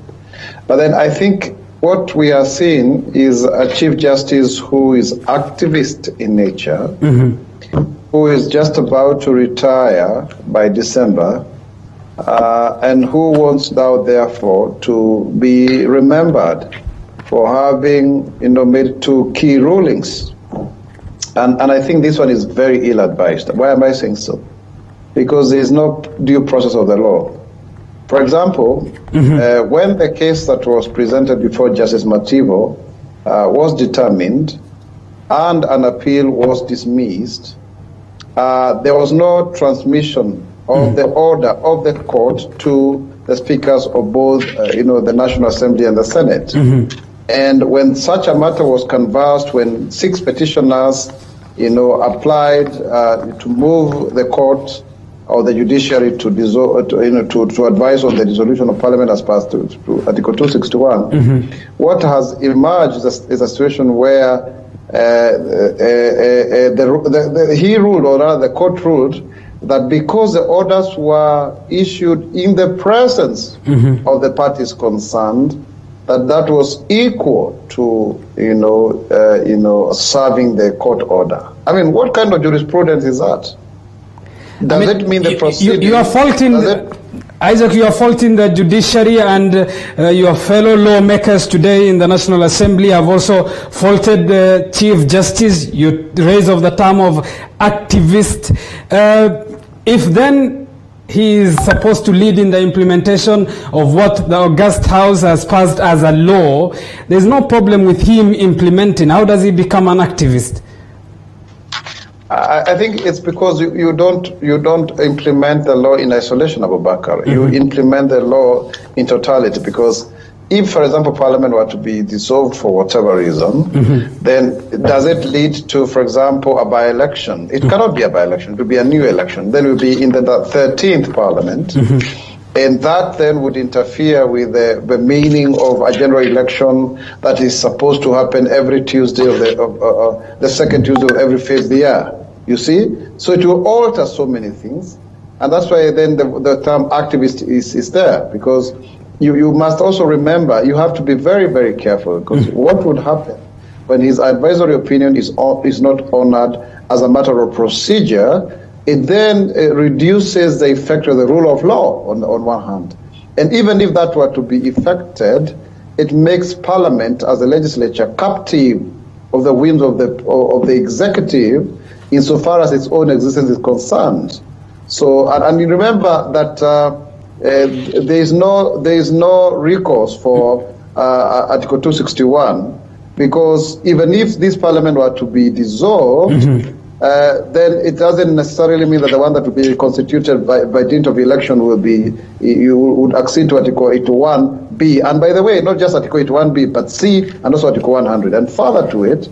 But then I think what we are seeing is a Chief Justice who is activist in nature, who is just about to retire by December, and who wants now, therefore, to be remembered for having, made two key rulings. And I think this one is very ill-advised. Why am I saying so? Because there is no due process of the law. For example, when the case that was presented before Justice Mativo was determined and an appeal was dismissed, there was no transmission of the order of the court to the speakers of both, the National Assembly and the Senate. And when such a matter was canvassed, when 6 petitioners, applied to move the court or the judiciary to dissolve, to advise on the dissolution of Parliament as passed to Article 261, what has emerged is a situation where he ruled, or rather the court ruled, that because the orders were issued in the presence of the parties concerned, that was equal to serving the court order. I mean, what kind of jurisprudence is that? Does it mean the proceeding? You are faulting, Isaac, you are faulting the judiciary, and your fellow lawmakers today in the National Assembly have also faulted the Chief Justice. You raise of the term of activist. If then he is supposed to lead in the implementation of what the August House has passed as a law, there's no problem with him implementing. How does he become an activist? I think it's because you don't implement the law in isolation, Abubakar. You implement the law in totality, because if, for example, Parliament were to be dissolved for whatever reason, then does it lead to, for example, a by-election? It cannot be a by-election. It will be a new election. Then we'll be in the 13th Parliament. And that then would interfere with the meaning of a general election that is supposed to happen every Tuesday of the second Tuesday of every 5th year. You see? So it will alter so many things. And that's why then the term activist is there, because you must also remember, you have to be very, very careful, because what would happen when his advisory opinion is not honored as a matter of procedure? It then reduces the effect of the rule of law on one hand. And even if that were to be effected, it makes Parliament as a legislature captive of the whims of the executive insofar as its own existence is concerned. So, and you remember that there is no recourse for Article 261, because even if this Parliament were to be dissolved, then it doesn't necessarily mean that the one that will be constituted by dint of election you would accede to Article 81B. And by the way, not just Article 81B, but C, and also Article 100. And further to it,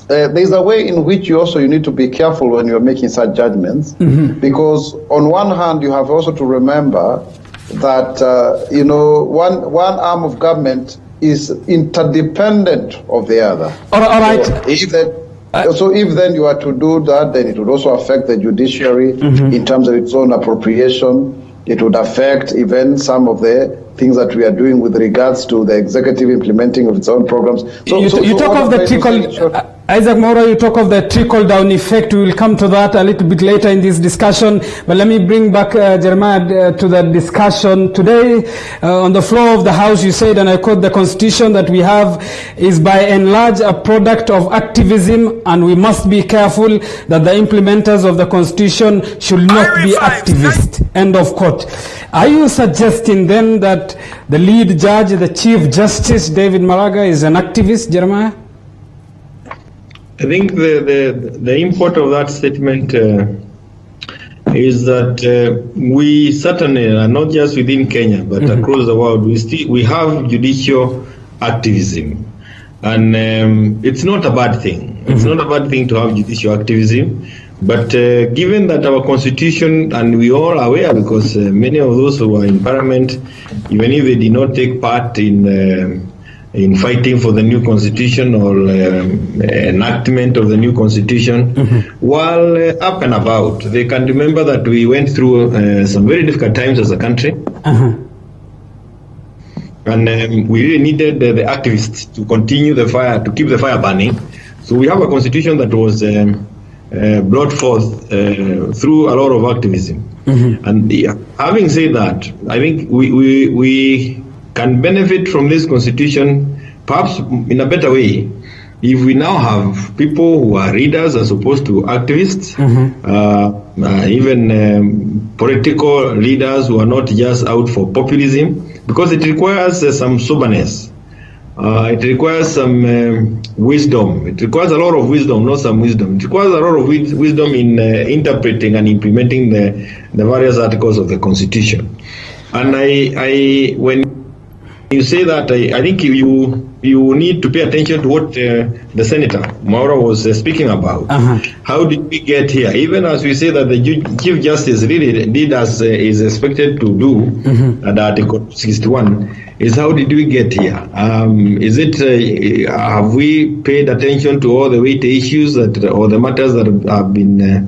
there's a way in which you need to be careful when you're making such judgments, because on one hand, you have also to remember that, one arm of government is interdependent of the other. All right. So if then you are to do that, then it would also affect the judiciary in terms of its own appropriation. It would affect even some of the things that we are doing with regards to the executive implementing of its own programs. You talk of the trickle. Isaac Maura, you talk of the trickle-down effect. We will come to that a little bit later in this discussion. But let me bring back Jeremiah to the discussion. Today, on the floor of the House, you said, and I quote, the Constitution that we have is by and large a product of activism, and we must be careful that the implementers of the Constitution should not be activists. End of quote. Are you suggesting then that the lead judge, the Chief Justice, David Maraga, is an activist, Jeremiah? I think the import of that statement is that we certainly are not just within Kenya, but across the world, we have judicial activism, and it's not a bad thing. It's not a bad thing to have judicial activism, but given that our constitution, and we all are aware, because many of those who are in parliament, even if they did not take part in fighting for the new constitution or enactment of the new constitution, while up and about, they can remember that we went through some very difficult times as a country. And we really needed the activists to continue the fire, to keep the fire burning. So we have a constitution that was brought forth through a lot of activism. And having said that, I think we can benefit from this constitution perhaps in a better way if we now have people who are readers as opposed to activists, even political leaders who are not just out for populism, because it requires some soberness. It requires some wisdom. It requires a lot of wisdom, not some wisdom. It requires a lot of wisdom in interpreting and implementing the various articles of the Constitution. And when you say that, I think you need to pay attention to what the Senator Maura was speaking about. How did we get here? Even as we say that the Chief Justice really did as is expected to do at Article 61, is how did we get here? Is it have we paid attention to all the weighty issues that or the matters that have been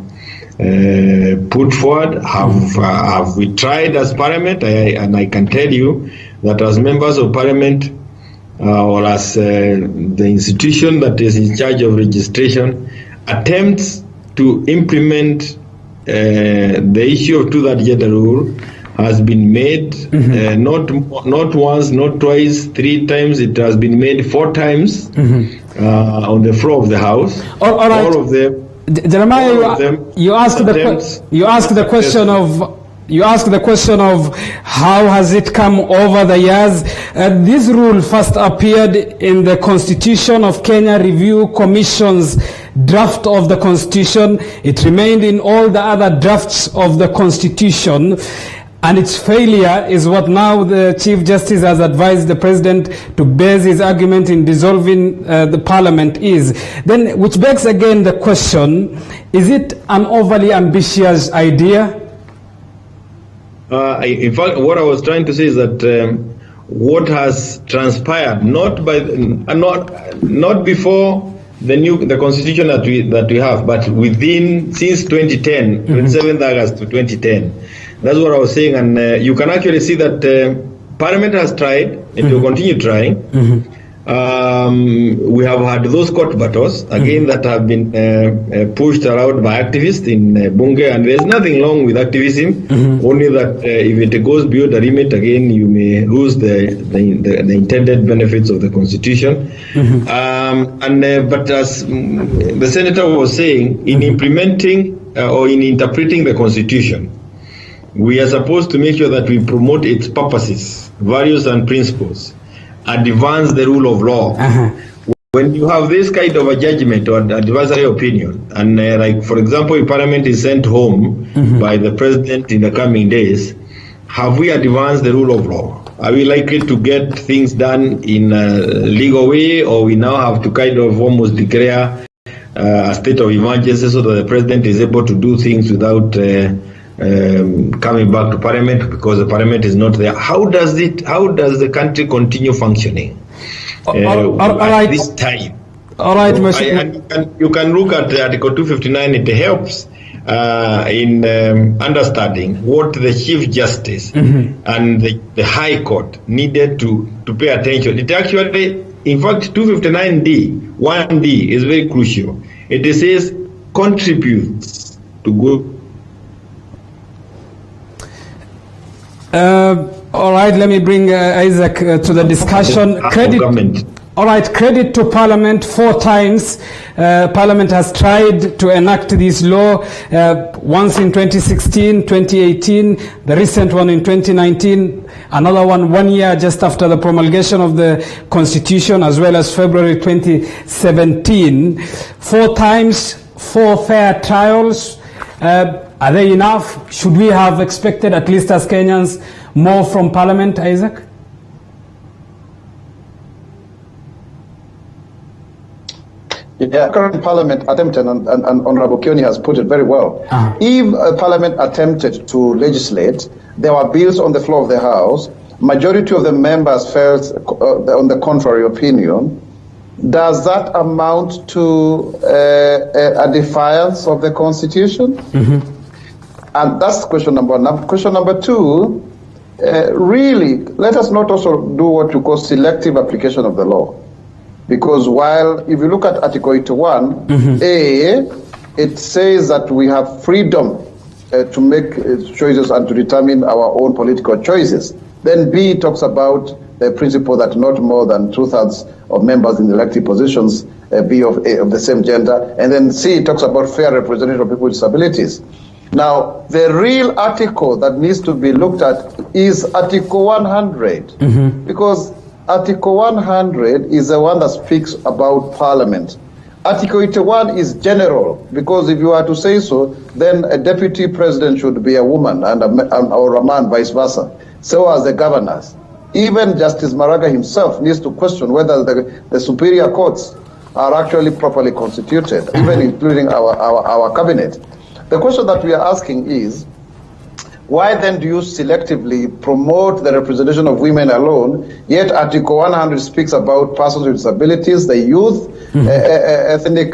put forward? Have we tried as Parliament? And I can tell you that as members of Parliament or as the institution that is in charge of registration, attempts to implement the issue of two-third gender rule has been made, not once, not twice, 3 times. It has been made 4 times on the floor of the House. All of them. Jeremiah, you asked the question of how has it come over the years. This rule first appeared in the Constitution of Kenya Review Commission's draft of the Constitution. It remained in all the other drafts of the Constitution. And its failure is what now the Chief Justice has advised the President to base his argument in dissolving the Parliament is. Then, which begs again the question, is it an overly ambitious idea? In fact, what I was trying to say is that what has transpired, not before the Constitution that we have, but since 2010, 27th August to 2010. That's what I was saying, and you can actually see that Parliament has tried, and will continue trying. We have had those court battles, again, that have been pushed around by activists in Bunge, and there's nothing wrong with activism, only that if it goes beyond the limit, again, you may lose the intended benefits of the Constitution. But as the Senator was saying, in implementing or in interpreting the Constitution, we are supposed to make sure that we promote its purposes, values and principles, advance the rule of law. When you have this kind of a judgment or advisory opinion, and like, for example, if Parliament is sent home by the President in the coming days, have we advanced the rule of law? Are we likely to get things done in a legal way, or we now have to kind of almost declare a state of emergency so that the President is able to do things without coming back to Parliament because the Parliament is not there? How does the country continue functioning at this time? All right, you can look at Article 259. It helps, in understanding what the Chief Justice and the High Court needed to pay attention. It actually, in fact, 259D, 1D is very crucial. It says contributes to go. All right, let me bring Isaac to the discussion. Credit to Parliament. 4 times Parliament has tried to enact this law, once in 2016, 2018, the recent one in 2019, another one 1 year just after the promulgation of the Constitution, as well as February 2017. 4 times, 4 fair trials. Are they enough? Should we have expected, at least as Kenyans, more from Parliament, Isaac? Yeah, current Parliament attempted, and Honorable Kioni has put it very well. If Parliament attempted to legislate, there were bills on the floor of the House, majority of the members felt on the contrary opinion. Does that amount to a defiance of the Constitution? And that's question number 1. Question number 2, really, let us not also do what you call selective application of the law. Because while, if you look at Article 81, A, it says that we have freedom to make choices and to determine our own political choices. Then B talks about the principle that not more than 2/3 of members in elected positions be of the same gender. And then C talks about fair representation of people with disabilities. Now, the real article that needs to be looked at is Article 100, because Article 100 is the one that speaks about Parliament. Article 81 is general, because if you are to say so, then a deputy president should be a woman or a man, vice versa. So as the governors. Even Justice Maraga himself needs to question whether the superior courts are actually properly constituted, even including our cabinet. The question that we are asking is, why then do you selectively promote the representation of women alone, yet Article 100 speaks about persons with disabilities, the youth, ethnic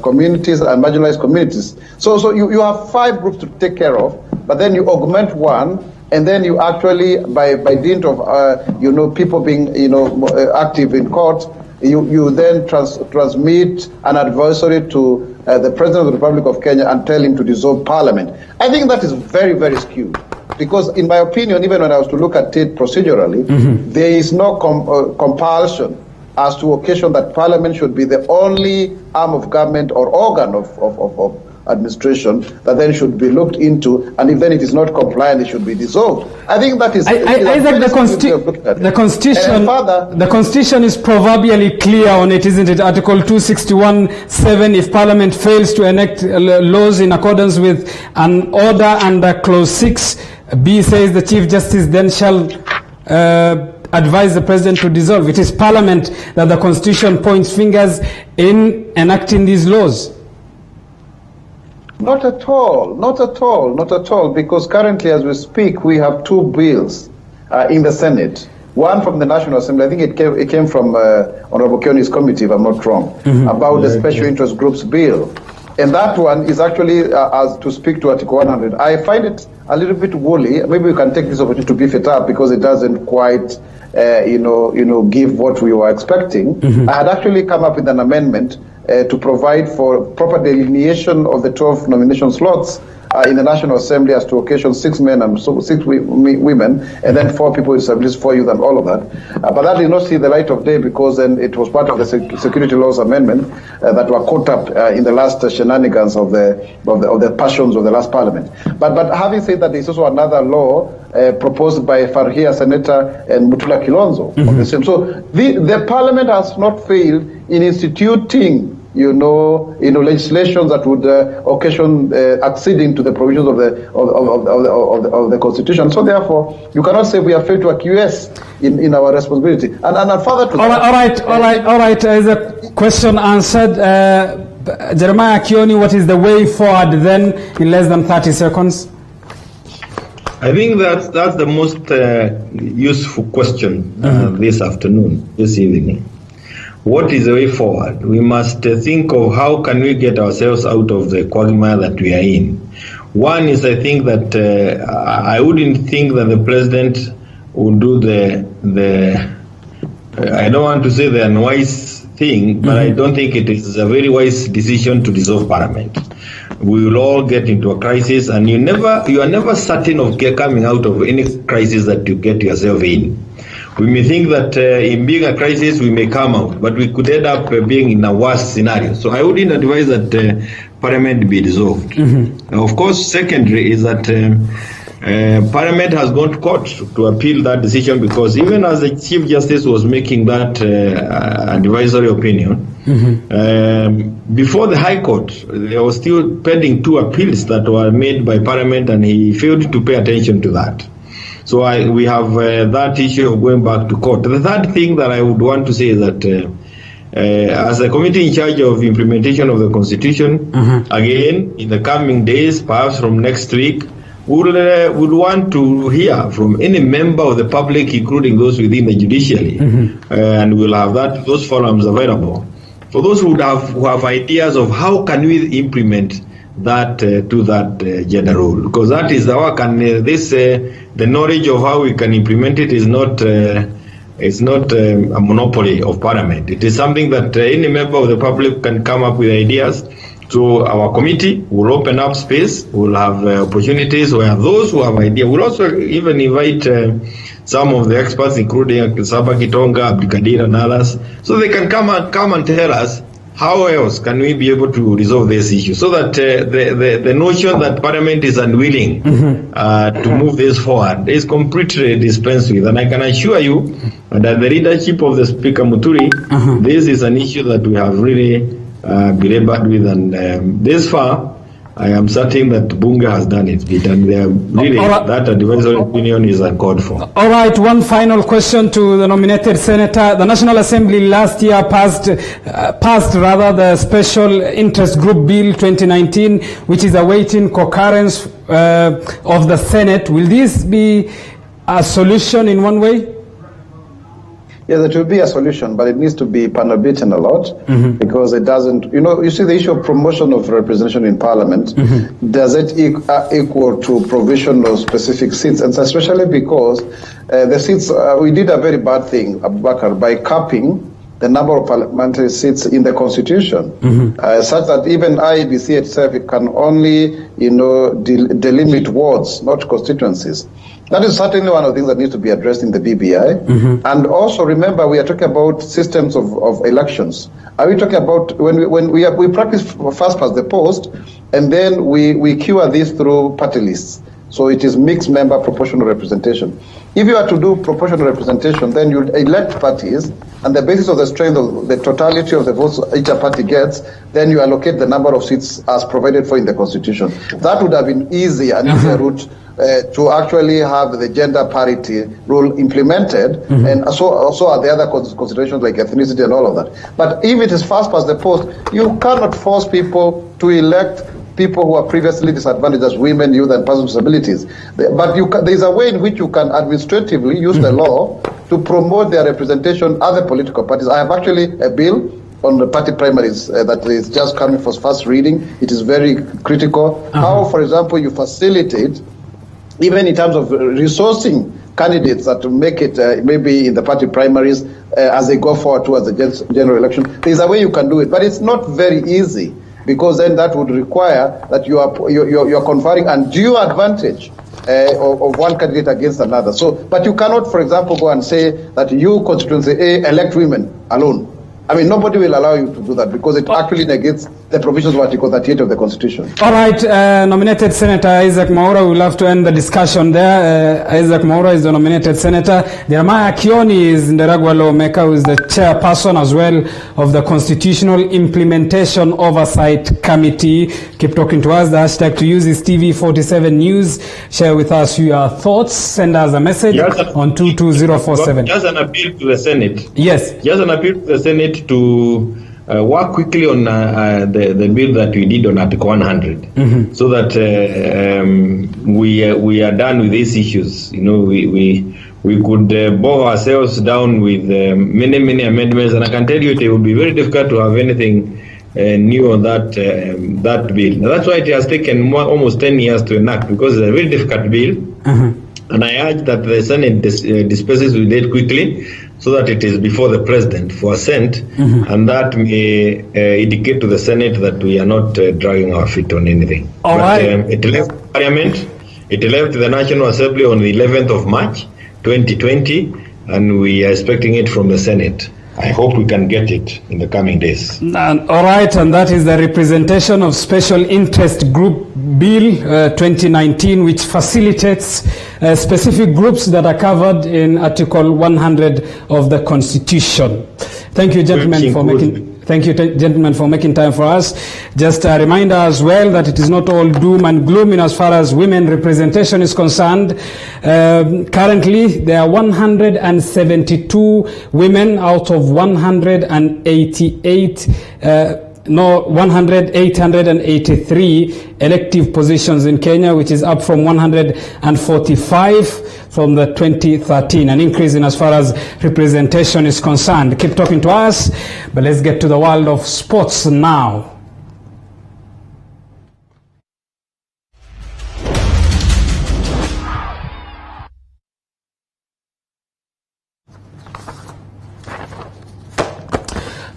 communities, and marginalized communities? So you have 5 groups to take care of, but then you augment one, and then you actually, by dint of people being active in court, you then transmit an advisory to the President of the Republic of Kenya and tell him to dissolve Parliament. I think that is very, very skewed. Because in my opinion, even when I was to look at it procedurally, there is no compulsion as to occasion that Parliament should be the only arm of government or organ of administration that then should be looked into, and if then it is not compliant, it should be dissolved. I think that is Isaac, the Constitution is proverbially clear on it, isn't it? Article 261(7), if Parliament fails to enact laws in accordance with an order under Clause 6, B says the Chief Justice then shall advise the President to dissolve. It is Parliament that the Constitution points fingers in enacting these laws. Not at all, because currently as we speak, we have 2 bills in the Senate. One from the National Assembly, I think it came from Honorable Kioni's committee, if I'm not wrong, about the Special Interest Groups Bill. And that one is actually as to speak to Article 100. I find it a little bit woolly. Maybe we can take this opportunity to beef it up because it doesn't quite, give what we were expecting. I had actually come up with an amendment to provide for proper delineation of the 12 nomination slots in the National Assembly as to occasion 6 men and 6 women, and then 4 people with disabilities, 4 youth, and all of that. But that did not see the light of day because then it was part of the Security Laws Amendment that were caught up in the last shenanigans of the passions of the last Parliament. But having said that, there is also another law proposed by Farhia Senator and Mutula Kilonzo of the same. So the Parliament has not failed in instituting legislation that would occasion acceding to the provisions of the Constitution. So therefore, you cannot say we have failed to acquiesce in our responsibility. And further to that. All right. Is the question answered? Jeremiah Kioni, what is the way forward then in less than 30 seconds? I think that's the most useful question this evening. what is the way forward? We must think of how can we get ourselves out of the quagmire that we are in. One is, I think that I wouldn't think that the president would do I don't want to say the unwise thing, but I don't think it is a very wise decision to dissolve Parliament. We will all get into a crisis, and you are never certain of coming out of any crisis that you get yourself in. We may think that in being a crisis we may come out, but we could end up being in a worse scenario. So I wouldn't advise that Parliament be dissolved. Of course, secondary is that Parliament has gone to court to appeal that decision, because even as the Chief Justice was making that advisory opinion, before the High Court, there was still pending 2 appeals that were made by Parliament, and he failed to pay attention to that. So we have that issue of going back to court. The third thing that I would want to say is that as a committee in charge of implementation of the Constitution, again, in the coming days, perhaps from next week, would want to hear from any member of the public, including those within the judiciary, and we'll have those forums available for those who have ideas of how can we implement that to that gender role, because that is the work, and the knowledge of how we can implement it is not a monopoly of Parliament. It is something that any member of the public can come up with ideas. So our committee will open up space. We'll have opportunities where those who have ideas. We'll also even invite some of the experts, including Saba Kitonga, Abdikadir, and others, so they can come and tell us how else can we be able to resolve this issue, so that the notion that Parliament is unwilling to move this forward is completely dispensed with. And I can assure you that the leadership of the Speaker Muturi, this is an issue that we have really belabored with, and this far, I am certain that Bunga has done its bit, and really that advisory opinion is uncalled for. All right, one final question to the nominated senator. The National Assembly last year passed the Special Interest Group Bill 2019, which is awaiting concurrence of the Senate. Will this be a solution in one way? Yes, it will be a solution, but it needs to be panel beaten a lot, because it doesn't, you see the issue of promotion of representation in Parliament, does it equal to provision of specific seats? And especially because the seats, we did a very bad thing, Abubakar, by capping the number of parliamentary seats in the Constitution, such that even IEBC itself, it can only, delimit wards, not constituencies. That is certainly one of the things that needs to be addressed in the BBI. And also remember, we are talking about systems of elections. Are we talking about when we practice first past the post, and then we cure this through party lists? So it is mixed member proportional representation. If you are to do proportional representation, then you elect parties, and the basis of the strength of the totality of the votes each party gets, then you allocate the number of seats as provided for in the Constitution. That would have been easier, an easier route to actually have the gender parity rule implemented, and also are the other considerations like ethnicity and all of that. But if it is first past the post, you cannot force people to elect people who are previously disadvantaged as women, youth, and persons with disabilities. But there is a way in which you can administratively use the law to promote their representation other political parties. I have actually a bill on the party primaries that is just coming for first reading. It is very critical. How, for example, you facilitate, even in terms of resourcing candidates that to make it maybe in the party primaries as they go forward towards the general election. There is a way you can do it, but it's not very easy, because then that would require that you are conferring undue advantage of one candidate against another. So, but you cannot, for example, go and say that you constituency A elect women alone. I mean, nobody will allow you to do that, because it actually negates the provisions of Article 38 of the Constitution. All right, nominated Senator Isaac Mwaura, we'll have to end the discussion there. Isaac Mwaura is the nominated senator. Jeremiah Kioni is Nderagwa lawmaker, who is the chairperson as well of the Constitutional Implementation Oversight Committee. Keep talking to us. The hashtag to use is TV47 News. Share with us your thoughts. Send us a message on 22047. Just an appeal to the Senate. Yes. Just an appeal to the Senate to work quickly on the bill that we did on Article 100, so that we are done with these issues. We we could bog ourselves down with many amendments, and I can tell you it will be very difficult to have anything new on that bill. Now, that's why it has taken almost 10 years to enact, because it's a very difficult bill. And I urge that the Senate disperses with it quickly, so that it is before the President for assent, and that may indicate to the Senate that we are not dragging our feet on anything. All right. It left Parliament, it left the National Assembly on the 11th of March, 2020, and we are expecting it from the Senate. I hope we can get it in the coming days. All right, and that is the Representation of Special Interest Group Bill 2019, which facilitates specific groups that are covered in Article 100 of the Constitution. Thank you, gentlemen, for making... Thank you, gentlemen, for making time for us. Just a reminder as well that it is not all doom and gloom in as far as women representation is concerned. Currently, there are 172 women out of 883 elective positions in Kenya, which is up from 145 from the 2013, an increase in as far as representation is concerned. Keep talking to us, but let's get to the world of sports now.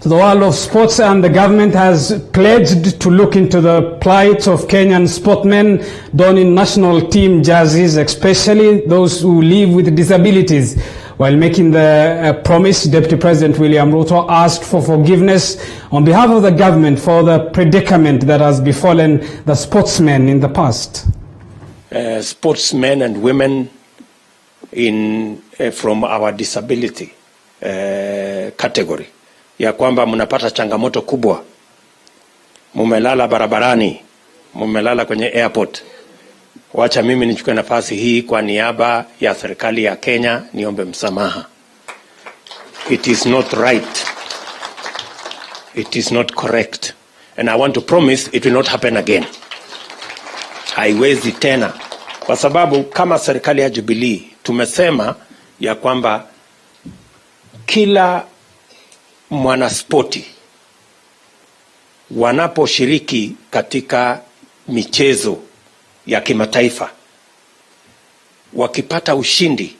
To the world of sports, and the government has pledged to look into the plight of Kenyan sportsmen donning national team jerseys, especially those who live with disabilities. While making the promise, Deputy President William Ruto asked for forgiveness on behalf of the government for the predicament that has befallen the sportsmen in the past. Sportsmen and women from our disability category, ya kwamba mnapata changamoto kubwa, mumelala barabarani, mumelala kwenye airport. Wacha mimi nichukue nafasi hii kwa niaba ya serikali ya Kenya niombe msamaha. It is not right. It is not correct. And I want to promise it will not happen again. Haiwezi tena. Kwa sababu kama serikali ya Jubilee tumesema ya kwamba kila mwanaspoti wanaposhiriki katika michezo ya kimataifa, wakipata ushindi,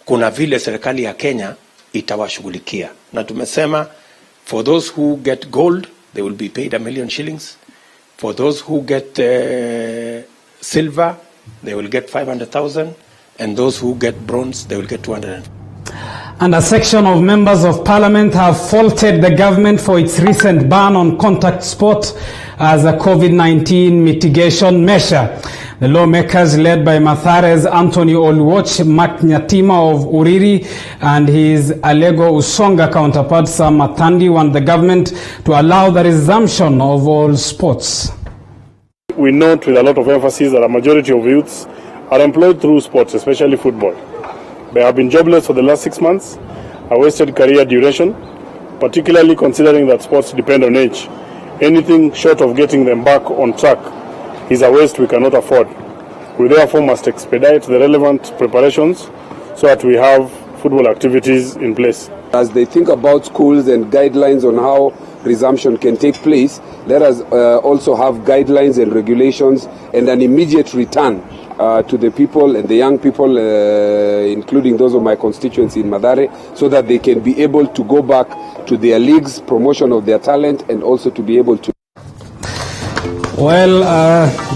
kuna vile serikali ya Kenya itawashughulikia. Na tumesema for those who get gold, they will be paid 1 million shillings. For those who get silver, they will get 500,000. And those who get bronze, they will get 200,000. And a section of members of parliament have faulted the government for its recent ban on contact sport as a COVID-19 mitigation measure. The lawmakers, led by Mathare's Anthony Oluoch Maknyatima of Uriri and his Alego Usonga counterpart Sam Mathandi, want the government to allow the resumption of all sports. We note with a lot of emphasis that a majority of youths are employed through sports, especially football. They have been jobless for the last 6 months, a wasted career duration, particularly considering that sports depend on age. Anything short of getting them back on track is a waste we cannot afford. We therefore must expedite the relevant preparations so that we have football activities in place. As they think about schools and guidelines on how resumption can take place, let us also have guidelines and regulations and an immediate return to the people and the young people, including those of my constituency in Mathare, so that they can be able to go back to their leagues, promotion of their talent, and also to be able to... Well,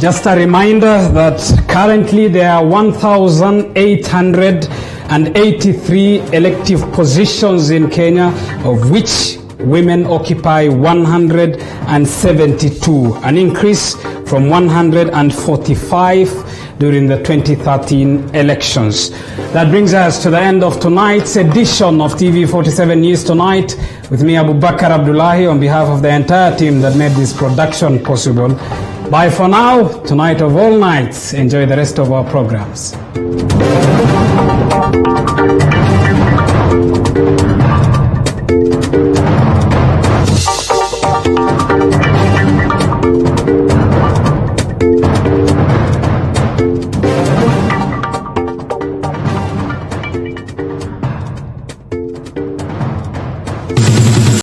just a reminder that currently there are 1,883 elective positions in Kenya, of which women occupy 172, an increase from 145 during the 2013 elections. That brings us to the end of tonight's edition of TV47 News Tonight, with me, Abubakar Abdullahi, on behalf of the entire team that made this production possible. Bye for now. Tonight of all nights. Enjoy the rest of our programs.